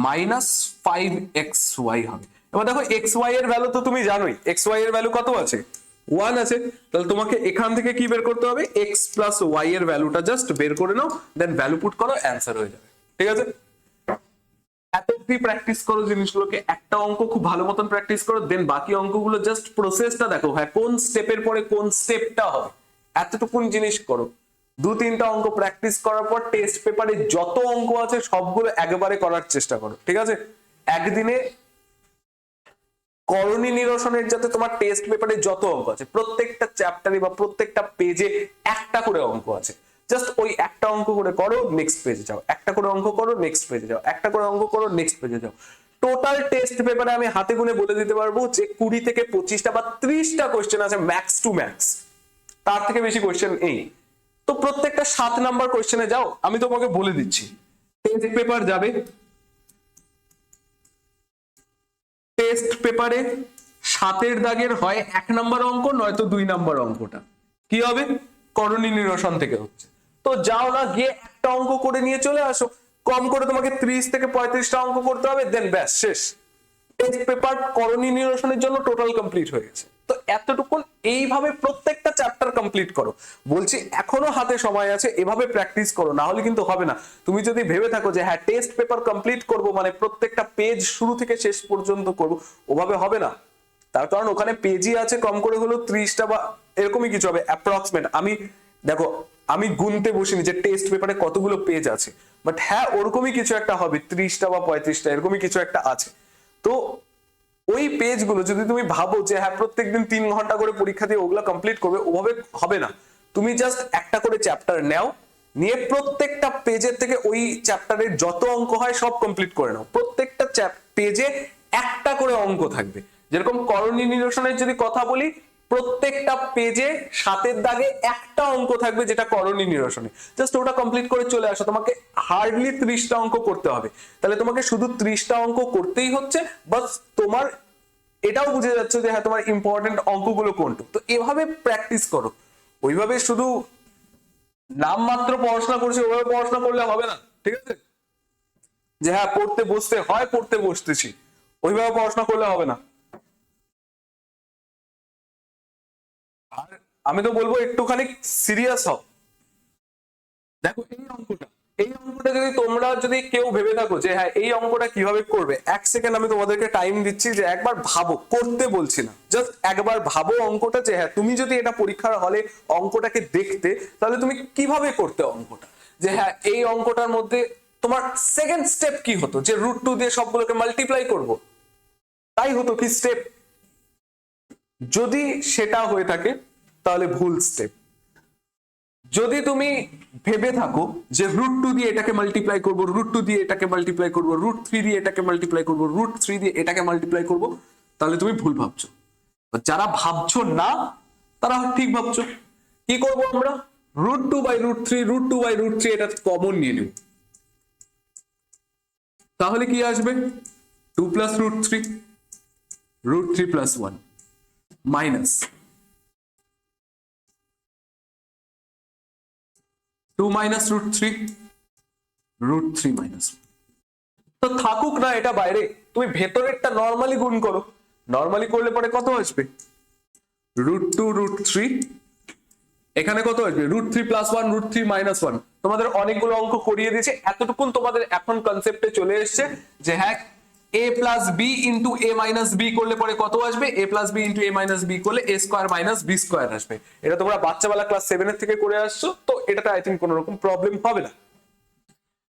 [SPEAKER 1] মাইনাস 5xy হবে। এবার দেখো xy এর ভ্যালু তো তুমি জানোই, xy এর ভ্যালু কত আছে 1 আছে, তাহলে তোমাকে এখান থেকে কি বের করতে হবে x প্লাস y এর ভ্যালুটা জাস্ট বের করে নাও, দেন ভ্যালু পুট করো, অ্যান্সার হয়ে যাবে। ঠিক আছে, এত কি প্র্যাকটিস করো জিনিসগুলোকে, একটা অঙ্ক খুব ভালো মতন প্র্যাকটিস করো, দেন বাকি অঙ্কগুলো জাস্ট প্রসেসটা দেখো, হ্যাঁ কোন স্টেপের পরে কোন স্টেপটা হবে, এতটুকুন জিনিস করো। 2-3টা অঙ্ক প্র্যাকটিস করার পর টেস্ট পেপারে যত অঙ্ক আছে সবগুলো একবারে করার চেষ্টা করো। ঠিক আছে, একদিনে করণী নিরসনের যাতে তোমার টেস্ট পেপারে যত অঙ্ক আছে প্রত্যেকটা চ্যাপ্টারে বা প্রত্যেকটা পেজে একটা করে অঙ্ক আছে, জাস্ট ওই একটা অঙ্ক করে করো, নেক্সট পেজে যাও, একটা করে অঙ্ক করো, নেক্সট পেজে যাও, একটা করে অঙ্ক করো, নেক্সট পেজে যাও। টোটাল টেস্ট পেপারে আমি হাতে গুনে বলে দিতে পারবো যে 20 থেকে 25টা বা 30টা কোশ্চেন আছে ম্যাক্স টু ম্যাক্স, তার থেকে বেশি কোশ্চেন এই। তো প্রত্যেকটা 7 নাম্বার কোশ্চেনে যাও, আমি তোমাকে বলে দিচ্ছি টেস্ট পেপার যাবে, টেস্ট পেপারে 7-এর দাগের হয় 1 নাম্বার অঙ্ক নয়তো 2 নাম্বার অঙ্কটা কি হবে করণী নিরসন থেকে হচ্ছে। তো যাও না গিয়ে একটা অঙ্ক করে নিয়ে চলে আসো, কম করে তোমাকে 30 থেকে 35টা অঙ্ক করতে হবে, দেন ব্যাস শেষ, টেস্ট পেপার করণী নিরসনের জন্য টোটাল কমপ্লিট হয়ে গেছে। তো এতটুকুন এইভাবে প্রত্যেকটা চ্যাপ্টার কমপ্লিট করো, বলছি এখনো হাতে সময় আছে, এভাবে প্র্যাকটিস করো, না হলে কিন্তু হবে না। তুমি যদি ভেবে থাকো যে হ্যাঁ টেস্ট পেপার কমপ্লিট করব মানে প্রত্যেকটা পেজ শুরু থেকে শেষ পর্যন্ত করব, ওভাবে হবে না। তার কারণ ওখানে পেজই আছে কম করে হলো 30টা বা এরকমই কিছু হবে অ্যাপ্রক্সিমেট। আমি দেখো আমি গুনতে বসিনি যে টেস্ট পেপারে কতগুলো পেজ আছে, বাট হ্যাঁ ওরকমই কিছু একটা হবে 30টা বা 35টা এরকমই কিছু একটা আছে। তো ওই পেজগুলো যদি তুমি ভাবো যে হ্যাঁ প্রত্যেকদিন 3 ঘন্টা করে পরীক্ষা দিয়ে ওগুলো কমপ্লিট করবে, ওভাবে হবে না। তুমি জাস্ট একটা করে চ্যাপ্টার নাও, নিয়ে প্রত্যেকটা পেজের থেকে ওই চ্যাপ্টারের যত অঙ্ক হয় সব কমপ্লিট করে নাও। প্রত্যেকটা পেজে একটা করে অঙ্ক থাকবে। যেরকম করণী নিরসনের যদি কথা বলি, প্রত্যেকটা পেজে 7-এর দাগে একটা অঙ্ক থাকবে যেটা করণী নিরসনে, জাস্ট ওটা কমপ্লিট করে চলে আসো। তোমাকে হার্ডলি 30টা অঙ্ক করতে হবে, তাহলে তোমাকে শুধু 30টা অঙ্ক করতেই হচ্ছে, বাস তোমার এটাও বুঝে যাচ্ছে যে হ্যাঁ তোমার ইম্পর্টেন্ট অঙ্কগুলো কোনটা। তো এভাবে প্র্যাকটিস করো, ওইভাবে শুধু নাম মাত্র পড়াশোনা করছি ওইভাবে পড়াশোনা করলে হবে না। ঠিক আছে, যে হ্যাঁ পড়তে বসতে হয় পড়তে বসতেছি, ওইভাবে পড়াশোনা করলে হবে না। আর আমি তো বলবো একটুখানি সিরিয়াস হও। দেখো এই অঙ্কটা যদি তোমরা যদি কেউ ভেবে থাকো যে হ্যাঁ এই অঙ্কটা কিভাবে করবে, 1 সেকেন্ড আমি তোমাদেরকে টাইম দিচ্ছি যে একবার ভাবো, করতে বলছি না, জাস্ট একবার ভাবো অঙ্কটা, যে হ্যাঁ তুমি যদি এটা পরীক্ষার হলে অঙ্কটাকে দেখতে তাহলে তুমি কিভাবে করতে অঙ্কটা, যে হ্যাঁ এই অঙ্কটার মধ্যে তোমার সেকেন্ড স্টেপ কি হতো, যে √2 দিয়ে সবগুলোকে মাল্টিপ্লাই করব, তাই হতো কি স্টেপ? যদি সেটা হয়ে থাকে তাহলে ভুল স্টেপ। যদি তুমি ভেবে থাকো যে √2 দিয়ে এটাকে মাল্টিপ্লাই করব, √2 দিয়ে এটাকে মাল্টিপ্লাই করব, √3 দিয়ে এটাকে মাল্টিপ্লাই করব, √3 দিয়ে এটাকে মাল্টিপ্লাই করব, তাহলে তুমি ভুল ভাবছো। যারা ভাবছো না তারা ঠিক ভাবছো। কি করব আমরা, √2/√3 এটা কমন নিয়ে নেব, তাহলে কি আসবে 2 + √3, √3 + 1 মাইনাস 2 - √3, √3 - 1। তো থাকুক না এটা বাইরে, তুমি ভেতরেরটা নরমালি গুণ করো, নরমালি করলে পরে কত আসবে √2 √3, এখানে কত আসবে √3 + 1 √3 - 1, তোমাদের অনেকগুলো অঙ্ক করিয়ে দিয়েছে, এতটুকুন তোমাদের এখন কনসেপ্টে চলে এসছে যে হ্যাঁ a plus b into a minus b করলে পরে কত আসবে, a plus b into a minus b করলে a square minus b square আসবে। এটা তোমরা বাচ্চাবেলা ক্লাস 7 এর থেকে করে আসছো, তো এটাতে আই থিঙ্ক কোনো রকম প্রবলেম হবে না।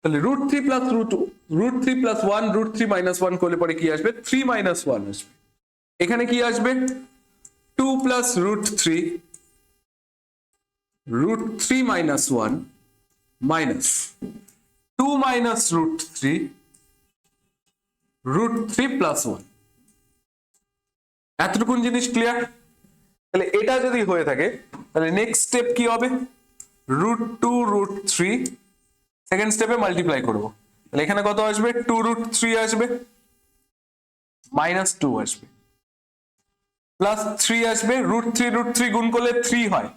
[SPEAKER 1] তাহলে √3 প্লাস √3 প্লাস 1 √3 মাইনাস 1 করলে পরে কি আসবে, 3 মাইনাস 1 আসবে। এখানে কি আসবে, 2 plus √3 √3 minus 1 minus 2 minus √3 √3 plus 1। এতটুকুন জিনিস ক্লিয়ার? তাহলে এটা যদি হয়ে থাকে তাহলে নেক্সট স্টেপ কি হবে, √2 √3 সেকেন্ড স্টেপে মাল্টিপ্লাই করব। তাহলে এখানে কত আসবে, 2 √3 আসবে মাইনাস 2 আসবে প্লাস 3 আসবে, √3 গুণ করলে 3 হয়,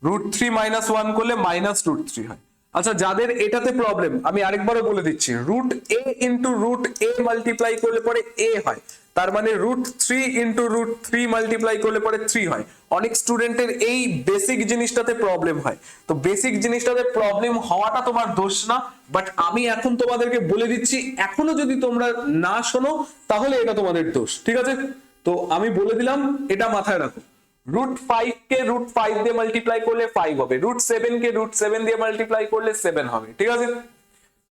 [SPEAKER 1] √3 মাইনাস 1 করলে মাইনাস √3 হয়। আচ্ছা যাদের এটাতে প্রবলেম আমি আরেকবারও বলে দিচ্ছি, √a ইন্টু √a মাল্টিপ্লাই করলে পরে a হয়, তার মানে √3 ইন্টু √3 মাল্টিপ্লাই করলে পরে 3 হয়। অনেক স্টুডেন্টের এই বেসিক জিনিসটাতে প্রবলেম হয়, তো বেসিক জিনিসটাতে প্রবলেম হওয়াটা তোমার দোষ না, বাট আমি এখন তোমাদেরকে বলে দিচ্ছি, এখনো যদি তোমরা না শোনো তাহলে এটা তোমাদের দোষ, ঠিক আছে? তো আমি বলে দিলাম, এটা মাথায় রাখো। √5 কে √5 দিয়ে মাল্টিপ্লাই করলে 5 হবে, √7 কে √7 দিয়ে মাল্টিপ্লাই করলে 7 হবে, ঠিক আছে?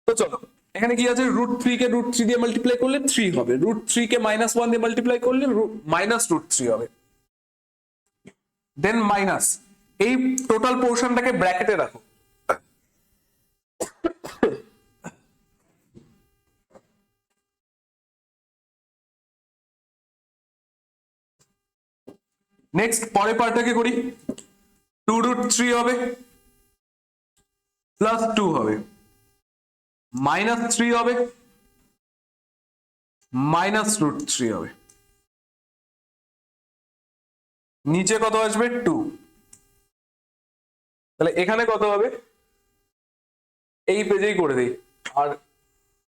[SPEAKER 1] তো চলো এখানে কি আছে, √3 কে √3 দিয়ে মাল্টিপ্লাই করলে 3 হবে, √3 কে -1 দিয়ে মাল্টিপ্লাই করলে মাইনাস √3 হবে, দেন মাইনাস এই টোটাল পোর্শনটাকে ব্র্যাকেটে রাখো। নেক্সট পরের পার্টটাকে করি, 2 √3 হবে প্লাস 2 হবে মাইনাস 3 হবে মাইনাস √3 হবে, নিচে কত আসবে 2। তাহলে এখানে কত হবে, এই পেজেই করে দিই আর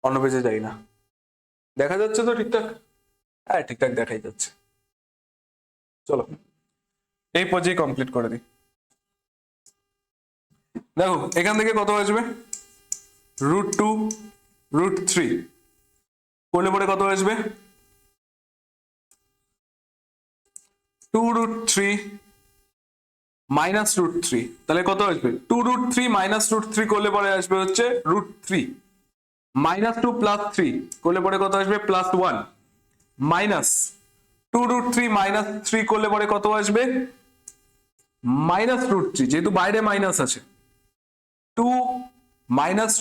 [SPEAKER 1] অন্য পেজে যাই না। দেখা যাচ্ছে তো ঠিকঠাক? হ্যাঁ ঠিকঠাক দেখাই যাচ্ছে। চলো এই পেজেই কমপ্লিট করে দিই। দেখো এখান থেকে কত আসবে, √2 √3 করলে পরে কত আসবে, 2 √3 মাইনাস √3, তাহলে কত আসবে, 2 √3 মাইনাস √3 করলে পরে আসবে হচ্ছে √3, মাইনাস 2 প্লাস 3 করলে পরে কত আসবে, প্লাস 1, মাইনাস 2 √3 মাইনাস 3 করলে পরে কত আসবে, মাইনাস √3, যেহেতু বাইরে মাইনাস আছে, 2 মাইনাস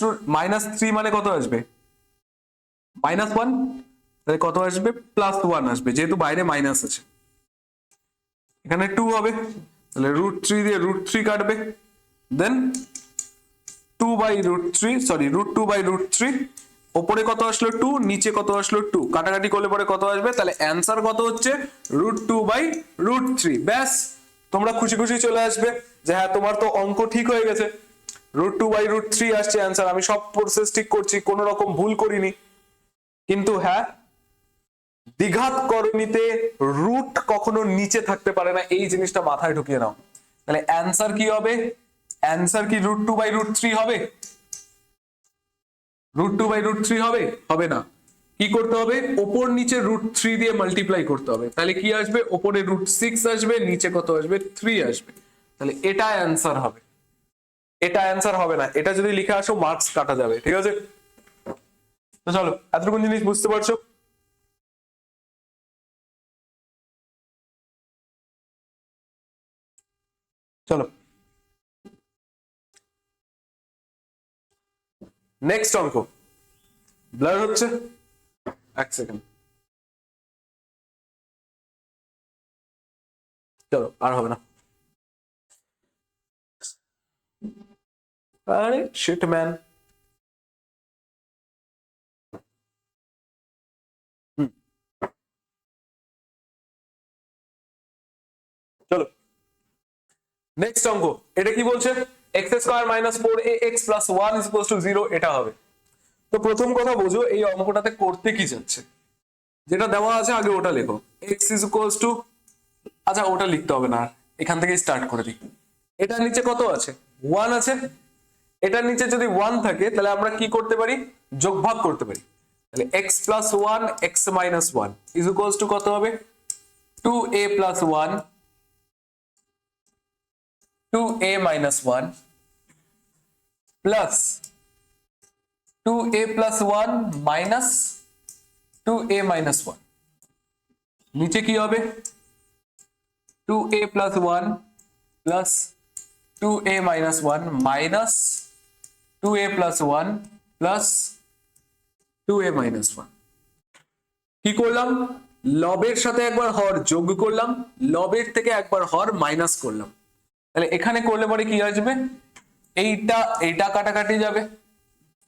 [SPEAKER 1] 3 মানে কত আসবে, -1, তাহলে কত আসবে, +1 আসবে, যেহেতু বাইরে মাইনাস আছে। এখানে 2 হবে, তাহলে √3 দিয়ে √3 কাটবে, দেন 2 বাই √3, ওপরে কত আসলো 2, নিচে কত আসলো 2, কাটাকাটি করলে পরে কত আসবে, তাহলে অ্যান্সার কত হচ্ছে, √2 বাই √3। ব্যাস তোমরা খুশি খুশি চলে আসবে যে হ্যাঁ তোমার তো অঙ্ক ঠিক হয়ে গেছে, √2 বাই √3 আসছে অ্যান্সার, আমি সব প্রসেস ঠিক করছি, কোনো রকম ভুল করিনি। কিন্তু হ্যাঁ দ্বিঘাত করণীতে রুট কখনো নিচে থাকতে পারে না, এই জিনিসটা মাথায় ঢুকিয়ে নাও। তাহলে অ্যান্সার কি হবে, অ্যান্সার কি √2 বাই √3 হবে, √2 বাই √3 হবে, হবে না। কি করতে হবে, ওপর নিচে √3 দিয়ে মাল্টিপ্লাই করতে হবে, তাহলে কি আসবে, ওপরে √6 আসবে, নিচে কত আসবে, 3 আসবে, তাহলে এটা অ্যান্সার হবে। এটা অ্যান্সার হবে না, এটা যদি লিখে আসো মার্কস কাটা যাবে, ঠিক আছে? তো চলো এতটুকু জিনিস বুঝতে পারছো? চলো নেক্সট অঙ্ক। ব্লার হচ্ছে, এক সেকেন্ড, চলো আর হবে না। আরে শিট ম্যান, চলো নেক্সট অঙ্ক। এটা কি বলছে, x² - 4ax + 1 = 0, এটা হবে। তো প্রথম কথা বোঝো এই অঙ্কটাতে করতে কি যাচ্ছে, যেটা দেওয়া আছে আগে ওটা লেখো, x = আচ্ছা ওটা লিখতে হবে না, এখান থেকে স্টার্ট করে দিই। এটা নিচে কত আছে, 1 আছে, এটার নিচে যদি 1 থাকে তাহলে আমরা কি করতে পারি, যোগভাগ করতে পারি। তাহলে x plus 1 x minus 1 is equals to কত হবে, 2a প্লাস 1 2a মাইনাস 1 প্লাস 2a plus 1 minus 2a minus 1। নিচে কি হবে, 2a প্লাস 1 প্লাস 2a minus 1 minus 2a plus 1 প্লাস 2a মাইনাস 1। কি করলাম, লবের সাথে একবার হর যোগ করলাম, লবের থেকে একবার হর মাইনাস করলাম। তাহলে এখানে করলে পরে কি আসবে, এইটা কাটাকাটি যাবে,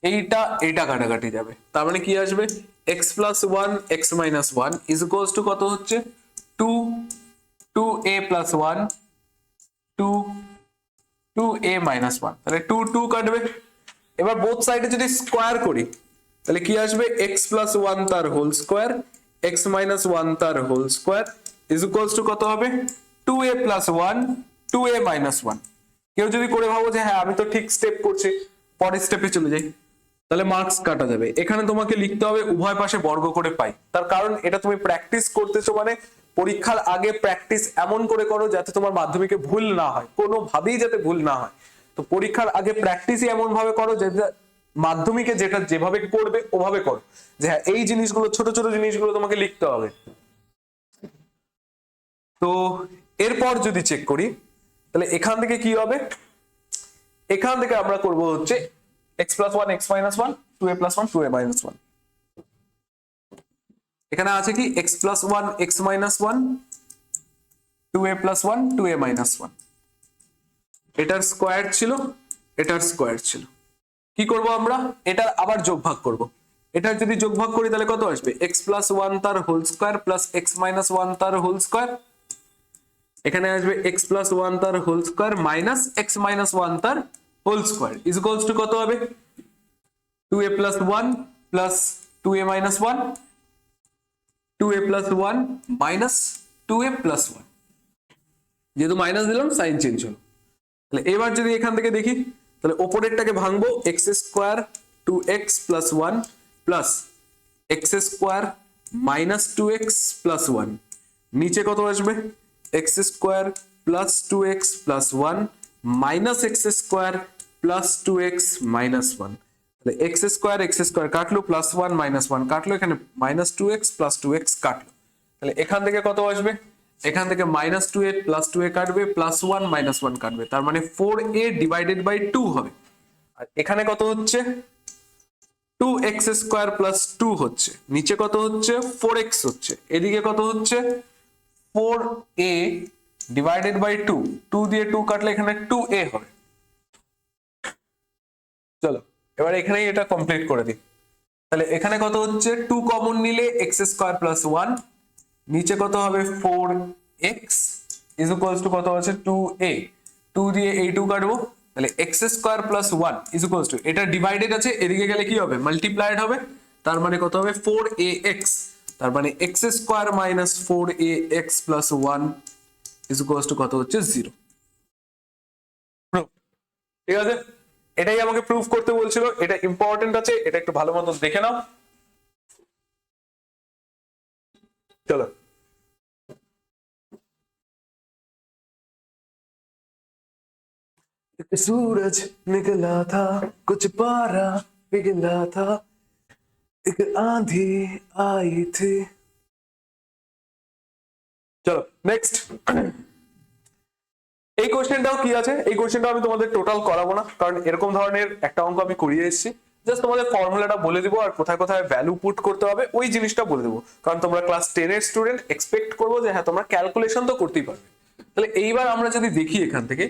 [SPEAKER 1] এইটা কাটাকাটি যাবে। তার মানে কি আসবে, x plus 1 x minus 1 is equals to কত হচ্ছে, 2a প্লাস 1 2a মাইনাস 1। তাহলে 2 কাটবে। এবার বোথ সাইডে যদি স্কোয়ার করি তাহলে কি আসবে, x প্লাস 1 তার হোল স্কোয়ার x মাইনাস 1 তার whole square is equals to কত হবে, 2a প্লাস 1 2a মাইনাস 1। কেউ যদি করে ভাবো যে হ্যাঁ আমি তো ঠিক স্টেপ করছি, পরের স্টেপে চলে যাই, তাহলে মার্কস কাটা যাবে। এখানে তোমাকে লিখতে হবে উভয় পাশে বর্গ করে পাই। তার কারণ এটা তুমি প্র্যাকটিস করতেছো, মানে পরীক্ষার আগে প্র্যাকটিস এমন করে করো যাতে তোমার মাধ্যমিকে ভুল না হয়, কোনোভাবেই যাতে ভুল না হয়। তো পরীক্ষার আগে প্র্যাকটিসই এমন ভাবে করো যাতে মাধ্যমিকে যেটা যেভাবে করবে ওভাবে করো, যে হ্যাঁ এই জিনিসগুলো ছোট ছোট জিনিসগুলো তোমাকে লিখতে হবে। তো এরপর যদি চেক করি তাহলে এখান থেকে কি হবে, এখান থেকে আমরা করব হচ্ছে x plus 1 x minus 1 2a plus 1 2a minus 1। এখানে আছে কি x plus 1 x minus 1 2a plus 1 2a minus 1। এটার স্কোয়ার ছিল, এটার স্কোয়ার ছিল। কি করব আমরা, এটার আবার যোগভাগ করব। এটার যদি যোগভাগ করি তাহলে কত আসবে, x প্লাস 1 তার whole square plus x minus 1 তার হোল স্কোয়ার। এখানে আসবে x প্লাস 1 তার whole square minus x minus 1 তার whole square is equals to কত হবে, 2a প্লাস 1 প্লাস 2a minus 1 2a plus 1 minus 2a plus 1। যেহেতু মাইনাস দিলাম সাইন চেঞ্জ হলো। তাহলে এবার যদি এখান থেকে দেখি তাহলে ওপরেরটাকে ভাঙবো, x square 2x plus 1 plus x square minus 2x plus 1। নিচে কত আসবে, x square plus 2x plus 1 minus x square plus 2x minus 1। তাহলে x স্কোয়ার কাটলো, প্লাস 1 মাইনাস 1 কাটলো, এখানে মাইনাস 2x প্লাস 2x কাটলো। তাহলে এখান থেকে কত আসবে, এখান থেকে মাইনাস 2a প্লাস 2a কাটবে, প্লাস 1 মাইনাস 1 কাটবে, তার মানে 4a ডিভাইডেড বাই 2 হবে। আর এখানে কত হচ্ছে, 2x স্কোয়ার প্লাস 2 হচ্ছে, নিচে কত হচ্ছে 4x হচ্ছে, এদিকে কত হচ্ছে 4a ডিভাইডেড বাই 2, 2 দিয়ে 2 কাটলে এখানে 2a হবে। চলো এবার এখানেই এটা কমপ্লিট করে দিই। তাহলে এখানে কত হচ্ছে, 2 কমন নিলে x স্কোয়ার প্লাস 1, নিচে কত হবে 4x ইজ ইকুয়ালস টু কত আছে 2a, 2 দিয়ে এই 2 কাটবো, তাহলে x square plus 1 is equals two, এটা ডিভাইডেড আছে এদিকে গেলে কি হবে, মাল্টিপ্লাইড হবে, তার মানে কত হবে 4ax, তার মানে x square minus 4ax plus 1 is equals to কত হচ্ছে 0। ঠিক আছে, এটাই আমাকে প্রুফ করতে বলছিল, এটা ইম্পর্টেন্ট আছে, এটা একটু ভালো মতো দেখে নাও। চলো सूरज निकला था कुछ पारा पिघला था एक आंधी आई थी। চলো নেক্সট, এই কোশ্চেনটাও কি আছে, এই কোশ্চেনটা আমি তোমাদের টোটাল করাবো না, কারণ এরকম ধরনের একটা অঙ্ক আমি করিয়ে এসেছি। জাস্ট তোমাদের ফর্মুলাটা বলে দিব আর কোথায় কোথায় ভ্যালু পুট করতে হবে ওই জিনিসটা বলে দেবো, কারণ তোমরা ক্লাস 10 এর স্টুডেন্ট, এক্সপেক্ট করবো যে হ্যাঁ তোমরা ক্যালকুলেশন তো করতেই পারবে। তাহলে এইবার আমরা যদি দেখি এখান থেকে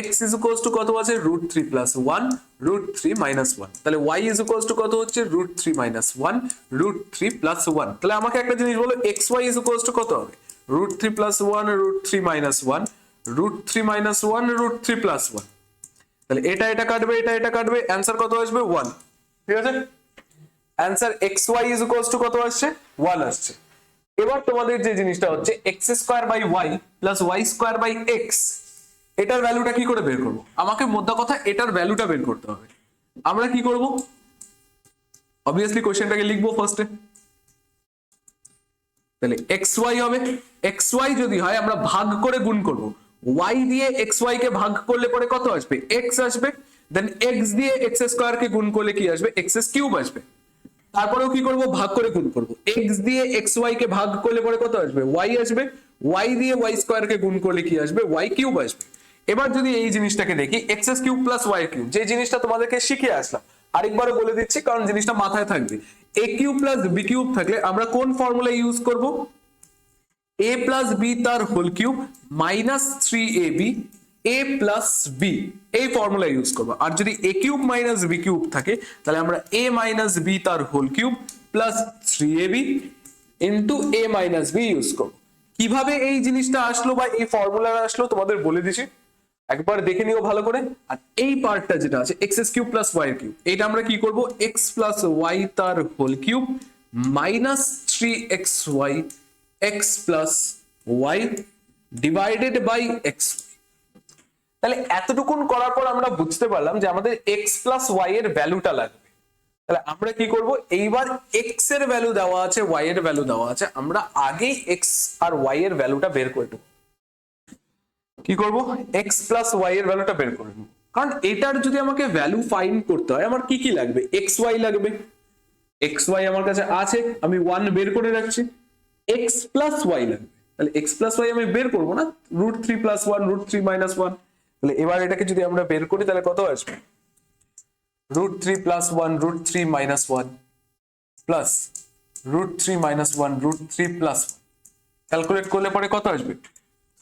[SPEAKER 1] x ইজ ইকুয়ালস টু কত আছে √3 প্লাস 1 √3 মাইনাস 1, তাহলে y ইজ ইকুয়ালস টু কত হচ্ছে √3 মাইনাস 1 √3 প্লাস 1। তাহলে আমাকে একটা জিনিস বলো, xy ইজ ইকুয়ালস টু কত হবে, √3 প্লাস 1 √3 মাইনাস 1 √3 মাইনাস 1 √3 প্লাস 1। তাহলে এটা কাটবে, এটা কাটবে, অ্যানসার কত আসবে 1। ঠিক আছে, answer xy is equals to কত আসছে 1 আসছে। এবার তোমাদের যে জিনিসটা হচ্ছে x square by y plus y square by x এটার ভ্যালুটা কি করে বের করব? আমাকে মোদ্দা কথা এটার ভ্যালুটা বের করতে হবে। আমরা কি করব? অবভিয়াসলি কোশ্চেনটাকে লিখবো ফার্স্টে, তাহলে xy হবে, xy যদি হয় আমরা ভাগ করে গুণ করব, y দিয়ে xy কে ভাগ করলে পরে কত আসবে? x আসবে, দেন x দিয়ে x স্কয়ার কে গুণ করলে কি আসবে? x কিউব আসবে। তারপরেও কি করব? ভাগ করে গুণ করব, x দিয়ে xy কে ভাগ করলে পরে কত আসবে? y আসবে, y দিয়ে y স্কয়ার কে গুণ করলে কি আসবে? y কিউব আসবে। এবার যদি এই জিনিসটাকে দেখি x cube plus y cube, যে জিনিসটা তোমাদেরকে শিখিয়ে আসলাম আরেকবারও বলে দিচ্ছি কারণ জিনিসটা মাথায় থাকবে, a cube plus b cube থাকলে আমরা কোন ফর্মুলা ইউজ করব? a প্লাস b তার whole cube minus 3ab a plus b, এই ফর্মুলা ইউজ করব। আর যদি a cube minus b cube থাকে তাহলে আমরা a মাইনাস b তার whole cube plus 3ab into a minus b use করব। কিভাবে এই জিনিসটা আসলো বা এই ফর্মুলাটা আসলো তোমাদের বলে দিছি, একবার দেখে নিও ভালো করে। আর এই পার্টটা যেটা আছে x cube plus y cube, এটা আমরা কি করব? x প্লাস y তার whole cube minus 3xy x plus y divided by x। তাহলে এতটুকুন করার পর আমরা বুঝতে পারলাম যে আমাদের x প্লাস y এর ভ্যালুটা লাগবে। তাহলে আমরা কি করব? এইবার x এর ভ্যালু দেওয়া আছে, y এর ভ্যালু দেওয়া আছে, আমরা আগেই x আর y এর ভ্যালুটা বের করে দেব। কি করব? x প্লাস y এর ভ্যালুটা বের করে নেব, কারণ এটার যদি আমাকে ভ্যালু ফাইন্ড করতে হয় আমার কি কি লাগবে? xy লাগবে, xy আমার কাছে আছে, আমি 1 বের করে রাখছি। x প্লাস y লাগবে, তাহলে x প্লাস y আমি বের করব না, √3 প্লাস 1 √3 মাইনাস 1। তাহলে এবার এটাকে যদি আমরা বের করি তাহলে কত আসবে? √3 plus 1 √3 minus 1 plus √3 minus 1 √3 plus 1, calculate করলে পরে কত আসবে?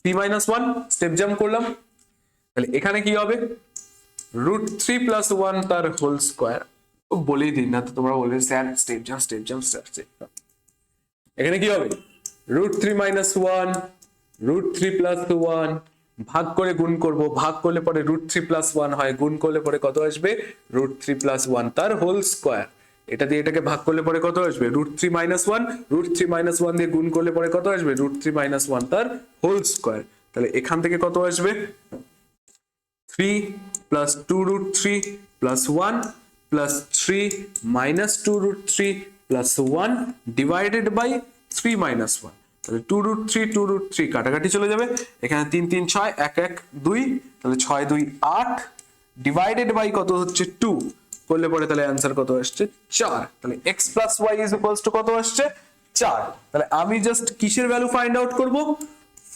[SPEAKER 1] 3 মাইনাস 1, স্টেপ জাম্প করলাম, তাহলে এখানে কি হবে? √3 প্লাস 1 তার হোল স্কয়ার। বলেই দিন না তো, তোমরা বলবে sir step jump step jump step jump. এখানে কি হবে? √3 মাইনাস 1 √3 প্লাস 1, ভাগ করে গুণ করব, ভাগ করলে পরে √3 প্লাস 1 হয়, গুণ করলে পরে কত আসবে? √3 প্লাস 1 তার হোল স্কয়ার। এটা দিয়ে এটাকে ভাগ করলে পরে কত আসবে? √3 মাইনাস 1 √3 মাইনাস 1 দিয়ে গুণ করলে পরে কত আসবে? √3 মাইনাস 1 তার হোল স্কয়ার। তাহলে এখান থেকে কত আসবে? 3 plus 2√3 plus 1 plus 3 minus 2√3 plus 1 divided by 3 minus 1। তাহলে 2√3 2√3 কাটাকাটি চলে যাবে, এখানে 3 3 6 1 1 2, তাহলে 6 2 8 ডিভাইডেড বাই কত হচ্ছে? 2 করলে পরে তাহলে অ্যানসার কত আসছে? 4। তাহলে x plus y is equals to কত আসছে? 4। তাহলে আমি জাস্ট কিসের ভ্যালু ফাইন্ড আউট করব?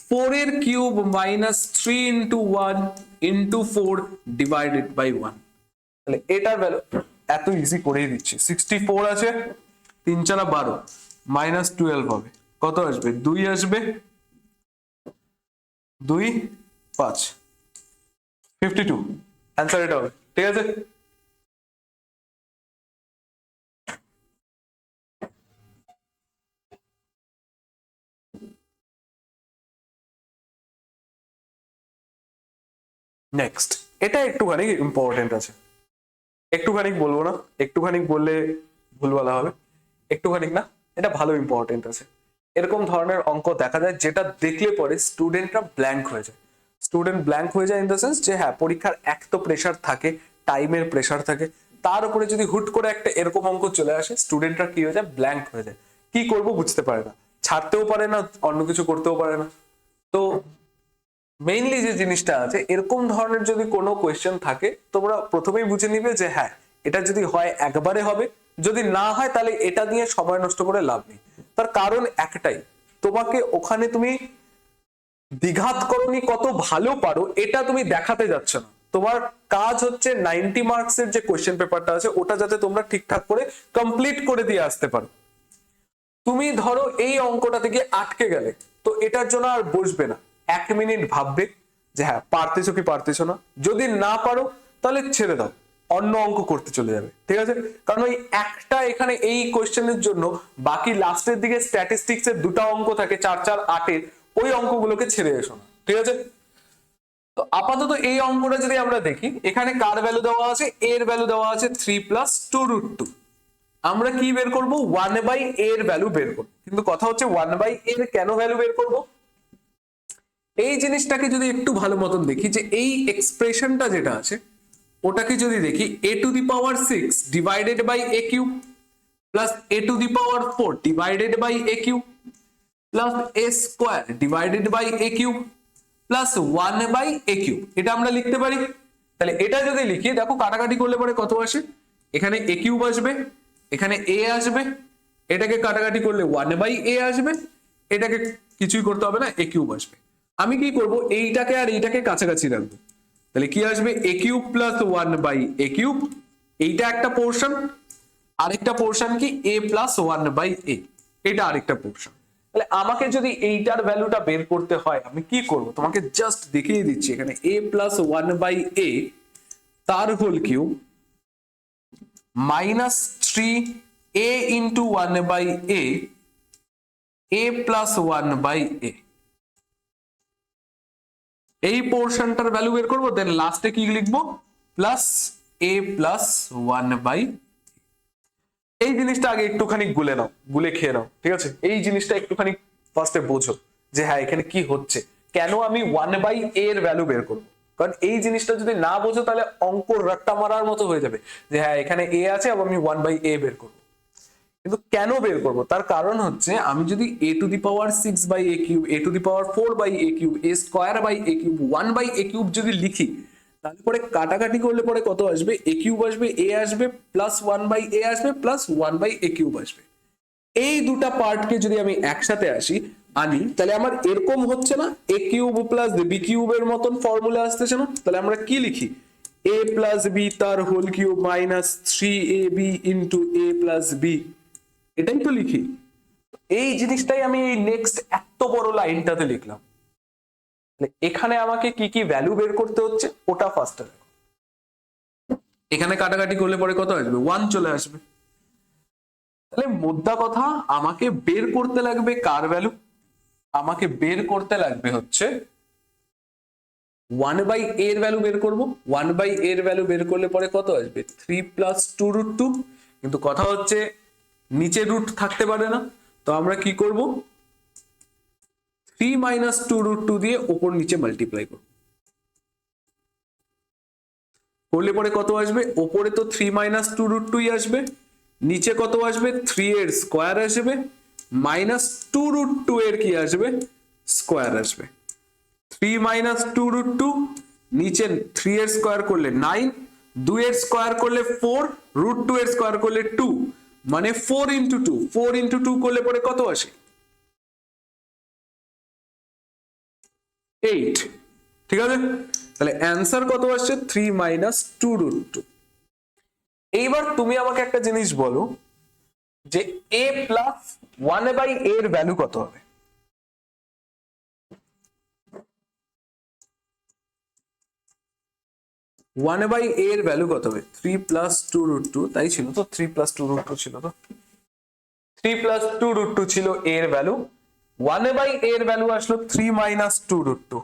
[SPEAKER 1] 4 এর cube minus 3 into 1 into 4 divided by 1। তাহলে এটার ভ্যালু এত ইজি করেই দিচ্ছি, 64 আছে, 3 4 12 মাইনাস 12 হবে, কত আসবে? 2 আসবে, 2 5 52, অ্যানসার এটা হবে। ঠিক আছে, নেক্সট এটা একটুখানি ইম্পর্টেন্ট আছে, একটুখানি বলবো না, একটুখানি বললে ভুল বলা হবে, একটুখানি না, এটা ভালো ইম্পর্টেন্ট আছে। এরকম ধরনের অঙ্ক দেখা যায় যেটা দেখলে পরে স্টুডেন্টরা ব্ল্যাঙ্ক হয়ে যায়। স্টুডেন্ট ব্ল্যাঙ্ক হয়ে যায় ইন দ্য সেন্স যে হ্যাঁ পরীক্ষার এক তো প্রেশার থাকে, টাইমের প্রেশার থাকে, তার উপরে যদি হুট করে একটা এরকম অঙ্ক চলে আসে স্টুডেন্টরা কি হয়ে যায়? ব্ল্যাঙ্ক হয়ে যায়, কি করব বুঝতে পারে না, ছাড়তেও পারে না, অন্য কিছু করতেও পারে না। তো মেইনলি যে জিনিসটা আছে, এরকম ধরনের যদি কোনো কোয়েশ্চেন থাকে তোমরা প্রথমেই বুঝে নিবে যে হ্যাঁ এটা যদি হয় একবারে হবে, যদি না হয় তাহলে এটা নিয়ে সময় নষ্ট করে লাভ নেই। তার কারণ একটাই, তোমাকে ওখানে তুমি দ্বিঘাত করণী কত ভালো পারো এটা তুমি দেখাতে যাচ্ছ না, তোমার কাজ হচ্ছে 90 মার্কসের যে কোয়েশ্চেন পেপারটা আছে ওটা যাতে তোমরা ঠিকঠাক করে কমপ্লিট করে দিয়ে আসতে পারো। তুমি ধরো এই অঙ্কটা থেকে আটকে গেলে তো এটার জন্য আর বসবে না, 1 মিনিট ভাববে যে হ্যাঁ পারতেছো কি পারতেছো না, যদি না পারো তাহলে ছেড়ে দাও, অন্য অঙ্ক করতে চলে যাবে। ঠিক আছে, কারণ ওই একটা এখানে এই কোশ্চেনের জন্য বাকি লাস্টের দিকে স্ট্যাটিস্টিক্স এর দুটো অঙ্ক থাকে 4 4 8 এর, ওই অঙ্কগুলোকে ছেড়ে এসো না। ঠিক আছে, তো আপাতত এই অঙ্কটা যদি আমরা দেখি, এখানে কার ভ্যালু দেওয়া আছে? এর ভ্যালু দেওয়া আছে 3 প্লাস 2√2। আমরা কি বের করব? 1 বাই এর ভ্যালু বের করব, কিন্তু কথা হচ্ছে 1 বাই এর কেন ভ্যালু বের করব? এই জিনিসটাকে যদি একটু ভালো মতন দেখি, যে এই এক্সপ্রেশনটা যেটা আছে ওটাকে যদি দেখি, a to the power 6 divided by a cube plus a to the power 4 divided by a cube plus a square divided by a cube plus 1 by a cube, এটা আমরা লিখতে পারি। তাহলে এটা যদি লিখি, দেখো কাটাকাটি করলে পরে কত আসে, এখানে a কিউব আসবে, এখানে a আসবে, এটাকে কাটাকাটি করলে 1 বাই a আসবে, এটাকে কিছুই করতে হবে না, a কিউব আসবে। আমি কি করব, এইটাকে আর এইটাকে কাছাকাছি রাখবো, তাহলে কি আসবে, a cube plus 1 by a cube, এইটা একটা পোর্শন, আরেকটা পোর্শন কি a প্লাস 1 বাই a, এটা আরেকটা পোর্শন। তাহলে আমাকে যদি এইটার ভ্যালুটা বের করতে হয় আমি কি করব, তোমাকে জাস্ট দেখিয়ে দিচ্ছি, এখানে a প্লাস 1 বাই a তার whole cube minus 3 a into 1 by a plus 1 by a, এই পোর্শনটার ভ্যালু বের করবো, দেন লাস্টে কি লিখবো, প্লাস a প্লাস 1 বাই, এই জিনিসটা আগে একটুখানি গুলে নাও, গুলে খেয়ে নাও, ঠিক আছে। এই জিনিসটা একটুখানি ফার্স্টে বোঝো যে হ্যাঁ এখানে কি হচ্ছে, কেন আমি 1 বাই a এর ভ্যালু বের করবো। কারণ এই জিনিসটা যদি না বোঝো তাহলে অঙ্ক রাট্টা মারার মতো হয়ে যাবে, যে হ্যাঁ এখানে a আছে এবং আমি 1 বাই a বের করবো। কিন্তু কেন বের করব, তার কারণ হচ্ছে আমি যদি a to the power 6 by a cube, a to the power 4 by a cube, a square by a cube, 1 by a cube যদি লিখি, তাহলে পরে কাটাকাটি করলে পরে কত আসবে, a কিউব আসবে, a আসবে, প্লাস 1 বাই a আসবে, প্লাস 1 বাই a কিউব আসবে। এই দুটা পার্টকে যদি আমি একসাথে আনি, তাহলে আমার এরকম হচ্ছে না, a কিউব প্লাস b কিউবের মতন ফর্মুলা আসতেছে না। তাহলে আমরা কি লিখি, a প্লাস b তার whole cube minus 3ab into a plus b, এটাই তো লিখি। এই জিনিসটাই আমি এই নেক্সট এত বড় লাইনটাতে লিখলাম। এখানে আমাকে কি কি ভ্যালু বের করতে হচ্ছে ওটা ফার্স্টে দেখো। এখানে কাটাকাটি করলে পরে কত আসবে, 1 চলে আসবে। তাহলে মোদ্দা কথা, আমাকে বের করতে লাগবে কার ভ্যালু, আমাকে বের করতে লাগবে হচ্ছে 1 বাই a এর ভ্যালু বের করব। 1 বাই a এর ভ্যালু বের করলে পরে কত আসবে, 3 প্লাস 2 রুট 2। কিন্তু কথা হচ্ছে নিচে রুট থাকতে পারে না, তো আমরা কি করব, 3 মাইনাস 2 রুট 2 দিয়ে উপর নিচে মাল্টিপ্লাই করব। করলে পরে কত আসবে, উপরে তো 3 মাইনাস 2 রুট 2 আসবে, নিচে কত আসবে, 3 এর স্কোয়ার আসবে, মাইনাস 2 রুট 2 এর কি আসবে, স্কোয়ার আসবে। 3 মাইনাস 2 রুট 2, নিচে 3 এর স্কোয়ার করলে 9, 2 এর স্কোয়ার করলে 4, রুট 2 এর স্কোয়ার করলে 2, মানে 4 ইন্টু 2, 4 ইন্টু 2 করলে পরে কত আসে, 8। ঠিক আছে, তাহলে অ্যান্সার কত আসছে, 3 মাইনাস 2 রুট 2। এইবার তুমি আমাকে একটা জিনিস বলো যে a প্লাস 1 বাই a এর ভ্যালু কত হবে। ওয়ান বাই a এর ভ্যালু কত হবে, 3 প্লাস 2 রুট 2, তাই ছিল তো, 3 প্লাস 2 রুট 2 ছিল তো, 3 প্লাস 2 রুট 2 ছিল a এর ভ্যালু। 1 বাই a এর ভ্যালু আসলো 3 মাইনাস 2 রুট 2।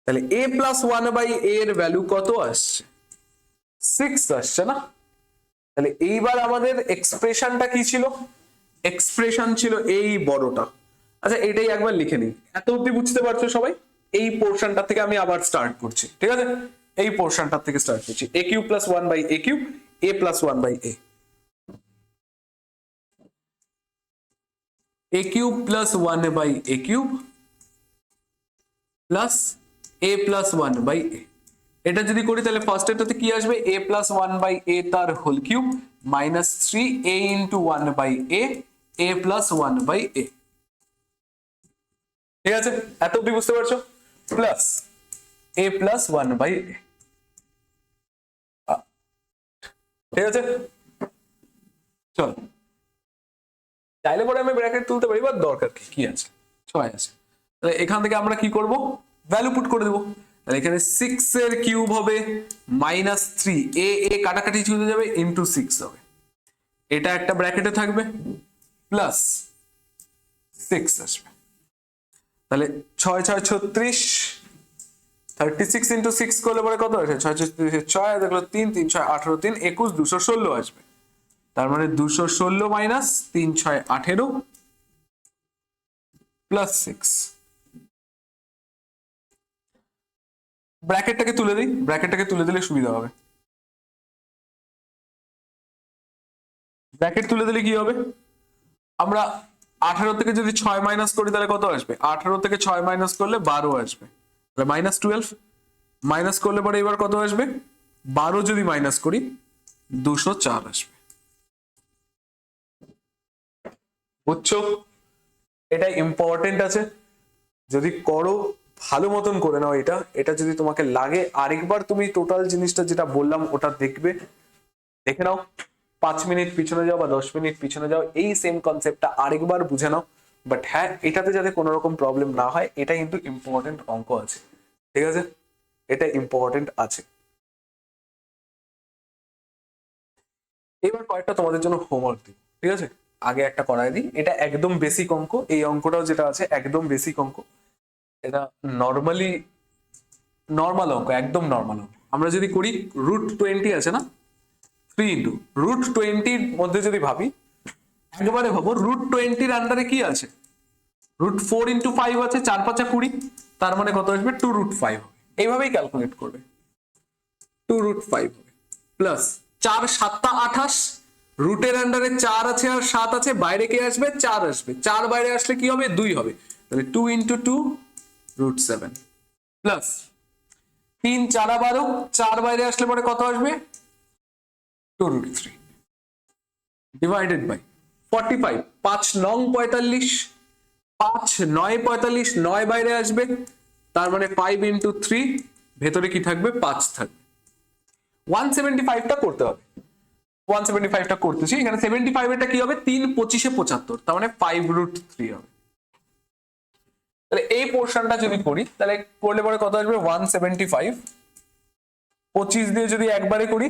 [SPEAKER 1] তাহলে a প্লাস 1 বাই a এর ভ্যালু কত আসছে, 6 আসছে না। তাহলে এইবার আমাদের এক্সপ্রেশনটা কি ছিল, এক্সপ্রেশন ছিল এই বড়টা। আচ্ছা এটাই একবার লিখে নিই, এত অবধি বুঝতে পারছো সবাই। এই পোর্শনটা থেকে আমি আবার স্টার্ট করছি, ঠিক আছে, এই পোর্শনটা থেকে স্টার্ট করছি, a cube plus 1 by a cube, a plus 1 by a, a cube plus 1 by a cube plus a plus 1 by a। এটা যদি করি তাহলে ফার্স্ট এটাতে কি আসবে, a প্লাস 1 বাই a তার whole cube minus 3 a into 1 by a plus 1 by a। ঠিক আছে, এত অব্দি বুঝতে পারছো, plus a plus 1 by a। ঠিক আছে, চল চাইলে পরে আমি ব্র্যাকেট তুলতে পারি, বা দরকার কি আছে, 6 আছে। তাহলে এখান থেকে আমরা কি করব, ভ্যালু পুট করে দেবো। তাহলে এখানে 6 এর কিউব হবে মাইনাস 3, a কাটাকাটি চলে যাবে, ইন্টু 6 হবে, এটা একটা ব্র্যাকেটে থাকবে, প্লাস 6 আসবে। তাহলে 6 6 36, 36 ইন্টু 6 করলে পরে কত আসে, 6 6 দেখলো 3 3 6 18, 3 21, 216 আসবে। তার মানে 216 মাইনাস 3 6 18, প্লাস 6। ব্র্যাকেটটাকে তুলে দিই, ব্র্যাকেটটাকে তুলে দিলে সুবিধা হবে। ব্র্যাকেট তুলে দিলে কি হবে, আমরা 18 থেকে যদি 6 মাইনাস করি তাহলে কত আসবে, 18 থেকে 6 মাইনাস করলে 12 আসবে, তাহলে -12। মাইনাস করলে পরে এবার কত আসবে, 12 যদি মাইনাস করি 204 আসবে। বুঝছো, এটা ইম্পর্টেন্ট আছে, যদি করো ভালো মতন করে নাও। এটা এটা যদি তোমাকে লাগে আরেকবার তুমি টোটাল জিনিসটা যেটা বললাম ওটা দেখবে, দেখে নাও, 5 মিনিট পিছনে যাও বা 10 মিনিট পিছনে যাও, এই সেম কনসেপ্টটা আরেকবার বুঝে নাও। বাট হ্যাঁ, এটাতে যাতে কোনো রকম প্রবলেম না হয়, এটা কিন্তু ইম্পর্টেন্ট অঙ্ক আছে, ঠিক আছে, এটা ইম্পর্টেন্ট আছে। এবার কয়েকটা তোমাদের জন্য হোমওয়ার্ক দিই, ঠিক আছে, আগে একটা করাই দিই। এটা একদম বেসিক অঙ্ক, এই অঙ্কটাও যেটা আছে একদম বেসিক অঙ্ক, এটা নর্মাল অঙ্ক, একদম নর্মাল অঙ্ক। আমরা যদি করি √20 আছে না, 3 ইন্টু √20 মধ্যে যদি ভাবি, একবারে ভাবো √20 আন্ডারে কি আছে, √4 × 5 আছে, 4 5 20, তার মানে কত আসবে, 2√5 হবে। এইভাবেই ক্যালকুলেট করবে, 2√5 হবে, প্লাস 4 7 28, রুটের আন্ডারে 4 আছে আর 7 আছে, বাইরে কে আসবে, 4 আসবে, 4 বাইরে আসলে কি হবে, 2 হবে, তাহলে 2 × 2 √7, প্লাস 3 4 12, 4 বাইরে আসলে পরে কত আসবে, 2√3, ডিভাইডেড বাই 45, 5 9 45, 5 9 45, 9 বাইরে আসবে, তার মানে 5 × 3, ভেতরে কি থাকবে, 5 থাকবে। 175টা করতে হবে, 175টা করতেছি, এখানে 75 এটা কি হবে, 3 25 75, তার মানে 5√3 হবে। তাহলে এই পোর্শনটা যদি করি তাহলে করলে পরে কত আসবে, 175, 25 দিয়ে যদি একবারে করি,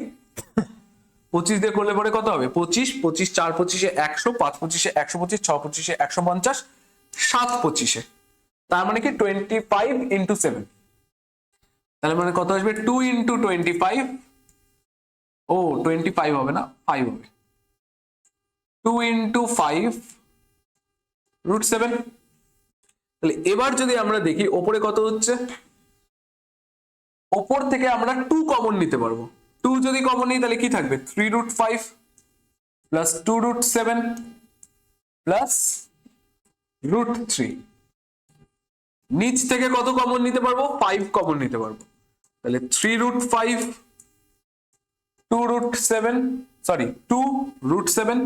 [SPEAKER 1] 25 দিয়ে করলে পরে কত হবে, 25 25 4 25 100, 5 25 125, 6 25 150, 7 25, তার মানে কি 25 × 7, তাহলে মানে কত আসবে, 2 × 25, ও 25 হবে না, 5 হবে, 2 × 5 √7। তাহলে এবার যদি আমরা দেখি ওপরে কত হচ্ছে, ওপর থেকে আমরা 2 কমন নিতে পারবো, 2 যদি কমন নিই তাহলে কি থাকবে, 3√5 প্লাস 2√7 প্লাস √3, নিচ থেকে কত কমন নিতে পারবো, 5 কমন নিতে পারবো, তাহলে 3√5 2√7, সরি 2√7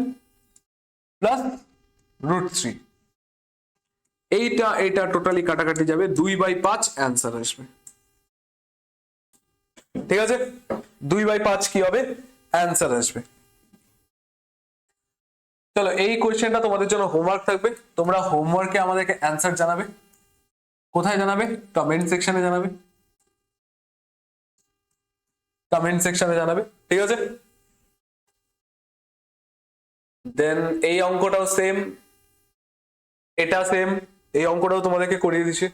[SPEAKER 1] প্লাস √3, এইটা টোটালি কাটাকাটি যাবে, 2/5 অ্যান্সার আসবে, ঠিক আছে, 2/5 কি হবে, অ্যান্সার আসবে। চলো, এই কোয়েশ্চেনটা তোমাদের জন্য হোমওয়ার্ক থাকবে, তোমরা হোমওয়ার্কে আমাদেরকে অ্যান্সার জানাবে, কোথায় জানাবে, কমেন্ট সেকশনে জানাবে, কমেন্ট সেকশনে জানাবে, ঠিক আছে। দেন এই অঙ্কটাও সেম, এটা সেম, এই অঙ্কটাও তোমাদেরকে করিয়ে দিচ্ছি,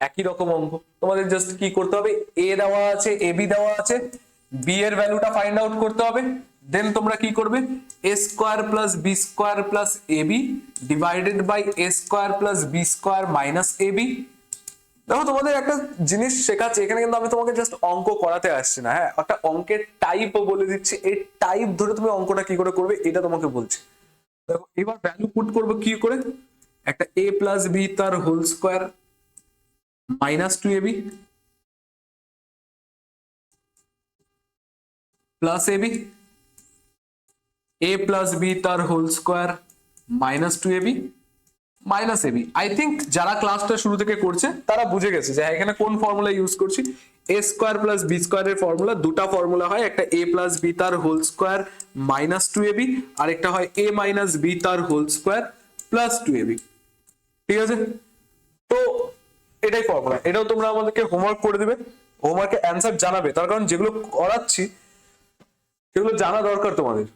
[SPEAKER 1] একই রকম অঙ্ক। তোমাদের জাস্ট কি করতে হবে, এ দেওয়া আছে, এ বি দেওয়া আছে, বি এর ভ্যালুটা ফাইন্ড আউট করতে হবে, দেন তোমরা কি করবে, a square plus b square plus ab divided by a square plus b square minus ab. দেখো, তোমাদের একটা জিনিস শেখাচ্ছে এখানে, কিন্তু আমি তোমাকে জাস্ট অঙ্ক করাতে আসছি না, হ্যাঁ, একটা অঙ্কের টাইপও বলে দিচ্ছি, এই টাইপ ধরে তুমি অঙ্কটা কি করে করবে এটা তোমাকে বলছি। দেখো, এবার ভ্যালু পুট করবো কি করে, একটা a প্লাস বি তার whole square -2ab plus AB, a plus B তার whole square -2ab minus AB. I think যারা ক্লাসটা শুরু থেকে করছে তারা বুঝে গেছে যে এখানে কোন ফর্মুলা ইউজ করছি, a স্কয়ার প্লাস বি স্কয়ারের ফর্মুলা, দুটা ফর্মুলা হয়, একটা a প্লাস বি তার হোল স্কয়ার -2ab, আর একটা হয় a মাইনাস বি তার হোল স্কয়ার প্লাস 2ab, ঠিক আছে। তো এটাই ফর্মুলা, এটাও তোমরা আমাদেরকে হোমওয়ার্ক করে দিবে, হোমওয়ার্কে অ্যান্সার জানাবে, তার কারণ যেগুলো করাচ্ছি সেগুলো জানা দরকার তোমাদের।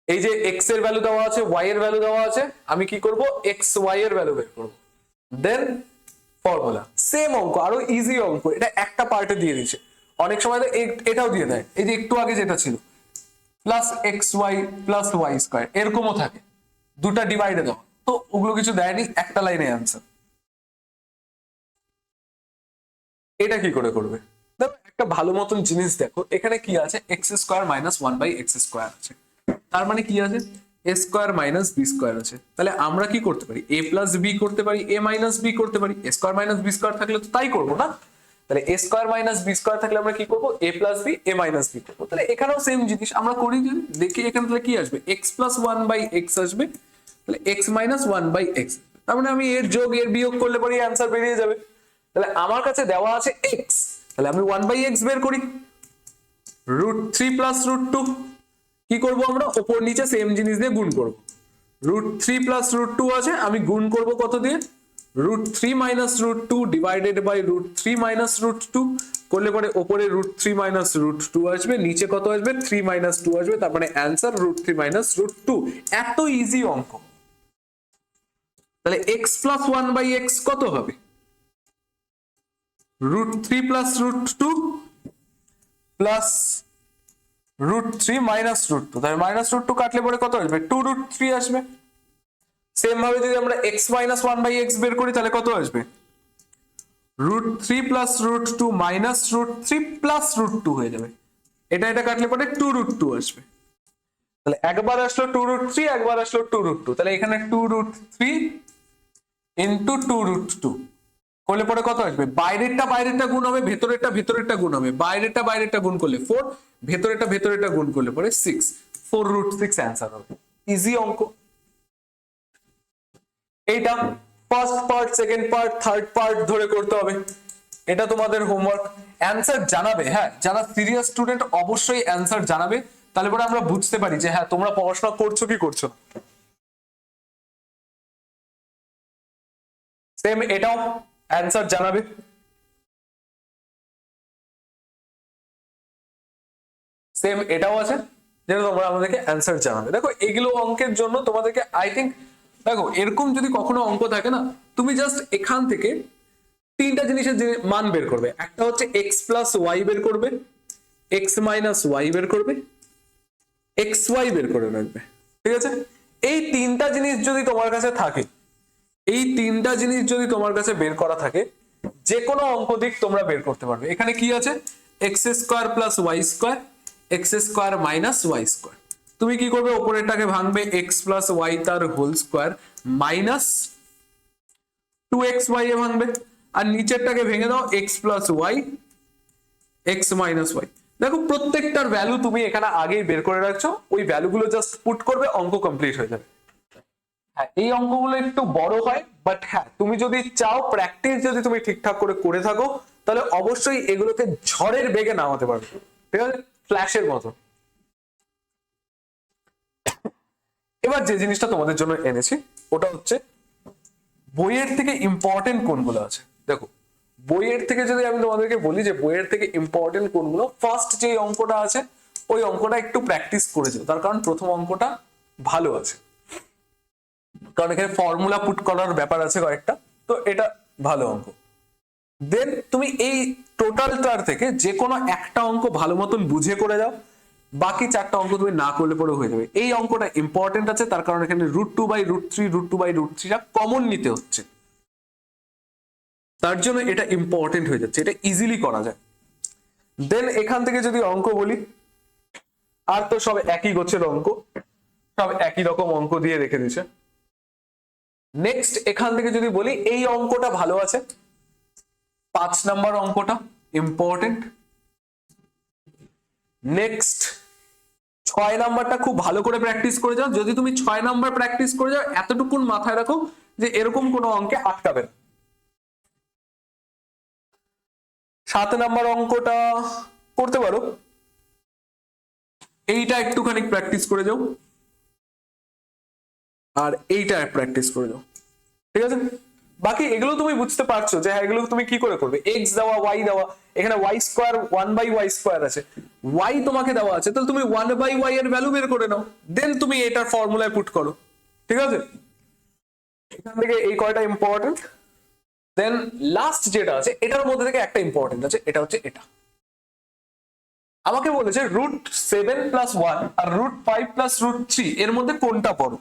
[SPEAKER 1] এই যে এক্স এর ভ্যালু দেওয়া আছে, ওয়াই এর ভ্যালু দেওয়া আছে, আমি কি করব, এক্স ওয়াই এর ভ্যালু বের করব, দেন ফর্মুলা। সেম অঙ্ক, আরো ইজি অঙ্ক, এটা একটা পার্টে দিয়ে দিচ্ছে, অনেক সময় এটাও দিয়ে দেয়, এই যে একটু আগে যেটা ছিল plus x y plus y square, এরকমও থাকে, দুটা ডিভাইডে দাও, তো ওগুলো কিছু দেয়নি, একটা লাইনে অ্যান্সার। এটা কি করে করবে? দেখো একটা ভালো মতন জিনিস দেখো, এখানে কি আছে, x square minus one by x square আছে, তার মানে কি আছে, a square minus b square আছে। তাহলে আমরা কি করতে পারি, এ প্লাস বি করতে পারি, এ মাইনাস বি করতে পারি। এ স্কোয়ার মাইনাস বি স্কোয়ার থাকলে তো তাই করবো না? তাহলে এ স্কোয়ার মাইনাস বি স্কোয়ার থাকলে আমরা কি করবো, এ plus B A minus B করবো। তাহলে এখানেও সেম জিনিস আমরা করি, যদি দেখি এখানে তাহলে কি আসবে, x plus one by x আসবে, তাহলে x minus one by x. তার মানে আমি এর যোগ এর বিয়োগ করলে পরে অ্যান্সার বেরিয়ে যাবে। তাহলে আমার কাছে দেওয়া আছে এক্স, তাহলে আমি ওয়ান বাই এক্স বের করি, root three plus root two. কি করবো আমরা, ওপর নিচে সেম জিনিস দিয়ে গুণ করবো। Root three plus root two আছে, আমি গুণ করব কত দিয়ে, root three minus root two divided by root three minus root two করলে পরে ওপরে root three minus root two আসবে, নিচে কত আসবে, থ্রি মাইনাস টু আসবে, তার মানে answer root three minus root two. এত ইজি অঙ্ক। তাহলে x plus one by x কত হবে, root three plus root two plus root three minus root two, তাহলে মাইনাস রুট টু কাটলে পরে কত আসবে, টু রুট থ্রি আসবে। সেম ভাবে যদি আমরা x minus one by x বের করি তাহলে কত আসবে, root three plus root two minus root three plus root two হয়ে যাবে। এটা এটা কাটলে পরে টু রুট টু আসবে। তাহলে একবার আসলো টু রুট থ্রি, একবার আসলো টু রুট টু, তাহলে এখানে two root three into two root two করলে পরে কত আসবে, বাইরেরটা গুণ হবে, ভেতরেরটা গুণ হবে, বাইরেরটা গুণ করলে 4, ভেতরেরটা গুণ করলে পরে 6, 4 রুট 6 অ্যান্সার হবে। ইজি অঙ্ক। এইটা first part, second part, third part ধরে করতে হবে, এটা তোমাদের হোমওয়ার্ক। অ্যান্সার জানাবে, হ্যাঁ যারা সিরিয়াস স্টুডেন্ট অবশ্যই অ্যান্সার জানাবে, তাহলে পরে আমরা বুঝতে পারি যে হ্যাঁ তোমরা পড়াশোনা করছো কি করছো না। সেম এটাও অ্যান্সার জানাবে, সেম এটাও আছে যেটা তোমরা আমাদেরকে অ্যান্সার জানাবে। দেখো এগুলো অঙ্কের জন্য তোমাদেরকে আই থিঙ্ক, দেখো এরকম যদি কখনো অঙ্ক থাকে না, তুমি জাস্ট এখান থেকে তিনটা জিনিসের মান বের করবে। একটা হচ্ছে এক্স প্লাস ওয়াই বের করবে, এক্স মাইনাস ওয়াই বের করবে, এক্স ওয়াই বের করে রাখবে, ঠিক আছে? এই তিনটা জিনিস যদি তোমার কাছে থাকে, এই তিনটা জিনিস যদি তোমার কাছে বের করা থাকে, যে কোনো অঙ্ক দিক তোমরা বের করতে পারবে। এখানে কি আছে, x square plus Y square, X square minus Y square. তুমি কি করবে, ওপরেরটাকে ভাঙবে, এক্স প্লাস ওয়াই তার whole square minus two X Y এ ভাঙবে, আর নিচেরটাকে ভেঙে দাও, X plus Y X minus Y. দেখো প্রত্যেকটার ভ্যালু তুমি এখানে আগেই বের করে রাখছো, ওই ভ্যালুগুলো জাস্ট পুট করবে, অঙ্ক কমপ্লিট হয়ে যাবে। হ্যাঁ এই অঙ্কগুলো একটু বড় হয়, বাট হ্যাঁ তুমি যদি চাও, প্র্যাকটিস যদি তুমি ঠিকঠাক করে থাকো, তাহলে অবশ্যই এগুলোকে ঝড়ের বেগে নামাতে পারবে, ঠিক আছে, ফ্ল্যাশের মতো। এবার যে জিনিসটা তোমাদের জন্য এনেছি ওটা হচ্ছে বইয়ের থেকে ইম্পর্টেন্ট কোনগুলো আছে। দেখো বইয়ের থেকে যদি আমি তোমাদেরকে বলি যে বইয়ের থেকে ইম্পর্টেন্ট কোনগুলো, ফার্স্ট যে অঙ্কটা আছে ওই অঙ্কটা একটু প্র্যাকটিস করে যাও, তার কারণ প্রথম অঙ্কটা ভালো আছে, কারণ এখানে ফর্মুলা পুট করার ব্যাপার আছে কয়েকটা, তো এটা ভালো অঙ্ক। দেন তুমি এই টোটালটার থেকে যে কোনো একটা অঙ্ক ভালো মতন বুঝে করে যাও, বাকি চারটা অঙ্ক তুমি না করলে পরে হয়ে যাবে। এই অঙ্কটা ইম্পর্টেন্ট আছে তার কারণ এখানে root two by root three, root two by root থ্রিটা কমন নিতে হচ্ছে, তার জন্য এটা ইম্পর্টেন্ট হয়ে যাচ্ছে, এটা ইজিলি করা যায়। দেন এখান থেকে যদি অঙ্ক বলি, আর তো সব একই গোছের অঙ্ক, সব একই রকম অঙ্ক দিয়ে রেখে দিয়েছে। নেক্সট এখান থেকে যদি বলি, এই অঙ্কটা ভালো আছে, 5 নাম্বার অঙ্কটা ইম্পর্টেন্ট। নেক্সট 6 নাম্বারটা খুব ভালো করে প্র্যাকটিস করে যাও, যদি তুমি 6 নাম্বার প্র্যাকটিস করে যাও এতটুকুন মাথায় রাখো যে এরকম কোনো অঙ্কে আটকাবে না। 7 নাম্বার অঙ্কটা করতে পারো, এইটা একটুখানি প্র্যাকটিস করে যাও, আর এইটা প্র্যাকটিস করে যাও, ঠিক আছে? বাকি এগুলো তুমি বুঝতে পারছো যে হ্যাঁ এগুলো তুমি কি করে করবে, এক্স দেওয়া, ওয়াই দেওয়া, এখানে y square 1 by y square আছে, ওয়াই তোমাকে দেওয়া আছে, তাহলে তুমি 1 বাই ওয়াই এর ভ্যালু বের করে নাও, দেন তুমি এটার ফর্মুলায় পুট করো, ঠিক আছে? এখান থেকে এই কয়টা ইম্পর্টেন্ট। দেন লাস্ট যেটা আছে এটার মধ্যে থেকে একটা ইম্পর্টেন্ট আছে, এটা হচ্ছে এটা। আমাকে বলেছে √7 + 1 আর √5 + √3 এর মধ্যে কোনটা বড়।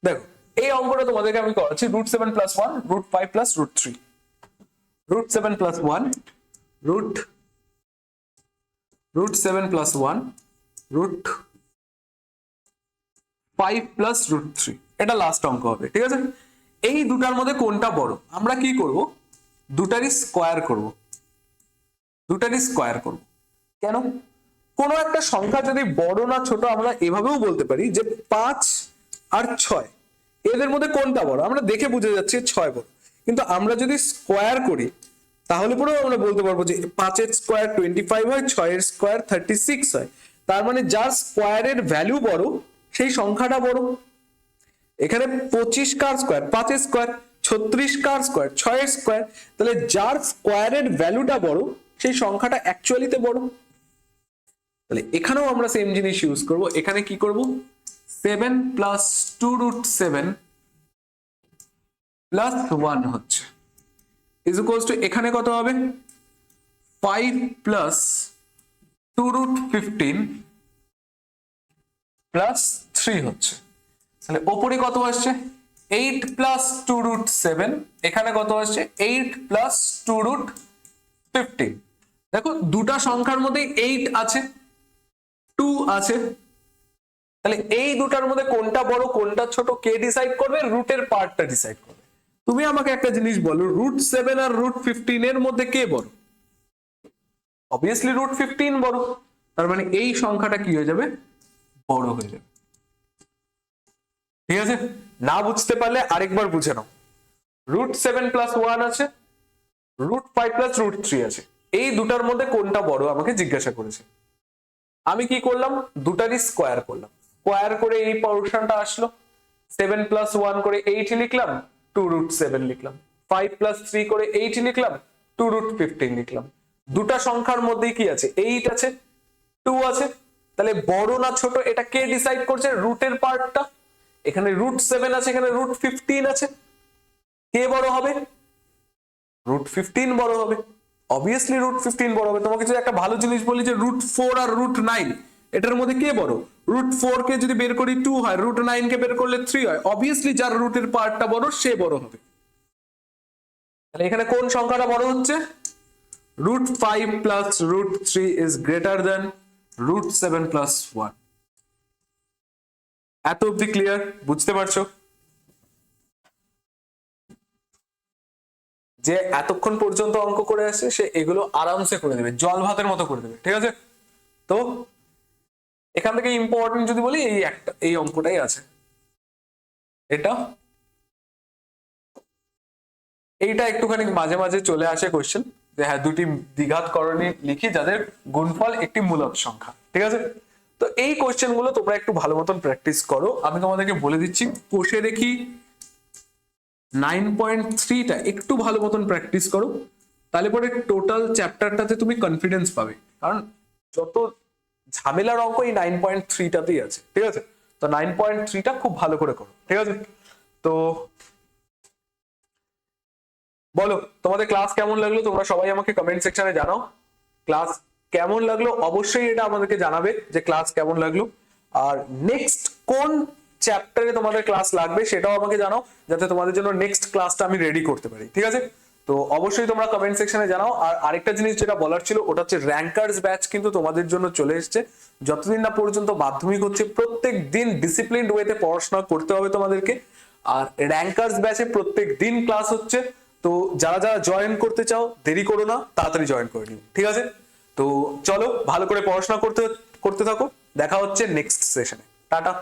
[SPEAKER 1] দেখো এই অঙ্কটা তোমাদেরকে আমি করাচ্ছি √7 + 1 √5 + √3, √7 + 1 √7 + 1 √5 + √3, এটা লাস্ট অঙ্ক হবে, ঠিক আছে। এই দুটার মধ্যে কোনটা বড়, আমরা কি করব, দুটারই স্কয়ার করব, দুটারই স্কয়ার করব। কেন, কোন একটা সংখ্যা যদি বড় না ছোট আমরা এভাবেও বলতে পারি যে 5 আর 6 এদের মধ্যে কোনটা বড়, আমরা দেখে বুঝে যাচ্ছি 6 বড়, কিন্তু আমরা যদি স্কয়ার করি তাহলে পুরো আমরা বলতে পারবো যে 5 এর স্কয়ার 25 হয়, 6 এর স্কয়ার 36 হয়, তার মানে যার স্কয়ারের ভ্যালু বড় সেই সংখ্যাটা বড়। এখানে 25 কার স্কয়ার, 5 এর স্কয়ার, 36 কার স্কয়ার, 6 এর স্কয়ার, তাহলে যার স্কয়ারের ভ্যালুটা বড় সেই সংখ্যাটা অ্যাকচুয়ালিতে বড়। তাহলে এখানেও আমরা সেম জিনিস ইউজ করব, এখানে কি করব, 7 + 2√7 + 1 হচ্ছে ইজ ইকুয়ালস টু, এখানে কত হবে 5 + 2√15 + 3 হচ্ছে। তাহলে ওপরে কত আসছে 8 + 2√7, এখানে কত আসছে 8 + 2√15। দেখো দুটা সংখ্যার মধ্যে 8 আছে, 2 আছে, তাহলে এই দুটার মধ্যে কোনটা বড় কোনটা ছোট কে ডিসাইড করবে, রুটের পার্টটা ডিসাইড করবে। তুমি আমাকে একটা জিনিস বলো, √7 আর √15 এর মধ্যে কে বড়, অবভিয়াসলি √15 বড়, তার মানে এই সংখ্যাটা কি হয়ে যাবে, বড় হয়ে যাবে। ঠিক আছে, না বুঝতে পারলে আরেকবার বুঝে নাও, √7 + 1 আছে, √5 + √3 আছে, এই দুটার মধ্যে কোনটা বড় আমাকে জিজ্ঞাসা করেছে। আমি কি করলাম, দুটারই স্কয়ার করলাম, স্কয়ার করে এই পোরশনটা আসলো, 7 + 1 করে 8 লিখলাম, 2√7 লিখলাম, 5 + 3 করে 8 লিখলাম, 2√15 লিখলাম। দুটা সংখ্যার মধ্যে কি আছে, 8 আছে, 2 আছে, তাহলে বড় না ছোট এটা কে ডিসাইড করছে, রুটের পার্টটা। এখানে √7 আছে, এখানে √15 আছে, কে বড় হবে, √15 বড় হবে, অবভিয়াসলি √15 বড় হবে। তোমাকে যদি একটা ভালো জিনিস বলি যে √4 আর √9 এটার মধ্যে কে বড়, √4 কে যদি বের করি 2 হয়, √9 কে বের করলে 3 হয়, অবভিয়াসলি যার রুটের পার্টটা বড় সে বড় হবে। তাহলে এখানে কোন সংখ্যাটা বড় হচ্ছে, √5 + √3 is greater than √7 + 1। এত অবধি ক্লিয়ার, বুঝতে পারছো যে এতক্ষণ পর্যন্ত অঙ্ক করে আসছে সে এগুলো আরামসে করে দেবে, জল ভাতের মতো করে দেবে, ঠিক আছে। তো এখান থেকে ইম্পর্টেন্ট যদি বলি এই একটা, এই অঙ্কটাই আছে, এটা এইটা একটুখানি মাঝে মাঝে চলে আসে কোশ্চেন, যে হ্যাঁ দুটি দ্বিঘাত করণী লিখি যাদের গুণফল একটি মূলদ সংখ্যা, ঠিক আছে। তো এই কোশ্চেন গুলো তোমরা একটু ভালো মতন প্র্যাকটিস করো, আমি তোমাদেরকে বলে দিচ্ছি, কোষে দেখি 9.3টা একটু ভালো মতন প্র্যাকটিস করো, তাহলে পরে টোটাল চ্যাপ্টারটাতে তুমি কনফিডেন্স পাবে, কারণ যত ঝামেলার অঙ্ক এই 9.3টাতেই আছে, ঠিক আছে। তো 9.3টা খুব ভালো করে করো, ঠিক আছে। তো বলো তোমাদের ক্লাস কেমন লাগলো, তোমরা সবাই আমাকে কমেন্ট সেকশনে জানাও ক্লাস কেমন লাগলো, অবশ্যই এটা আমাদেরকে জানাবে যে ক্লাস কেমন লাগলো। আর নেক্সট কোন চ্যাপ্টারে তোমাদের ক্লাস লাগবে সেটাও আমাকে জানাও, যাতে তোমাদের জন্য নেক্সট ক্লাসটা আমি রেডি করতে পারি, ঠিক আছে। তো অবশ্যই তোমরা কমেন্ট সেকশনে জানাও। আর আরেকটা জিনিস যেটা বলার ছিল ওটা হচ্ছে র্যাঙ্কার্স ব্যাচ কিন্তু তোমাদের জন্য চলে এসেছে। যতদিন না পর্যন্ত মাধ্যমিক হচ্ছে প্রত্যেক দিন ডিসিপ্লিনড ওয়েতে পড়াশোনা করতে হবে তোমাদেরকে। আর র্যাঙ্কার্স ব্যাচে প্রত্যেক দিন ক্লাস হচ্ছে, তো যারা যারা জয়েন করতে চাও দেরি করো না, তাড়াতাড়ি জয়েন করে নিও, ঠিক আছে। তো চলো ভালো করে পড়াশোনা করতে করতে থাকো, দেখা হচ্ছে নেক্সট সেশনে, টাটা।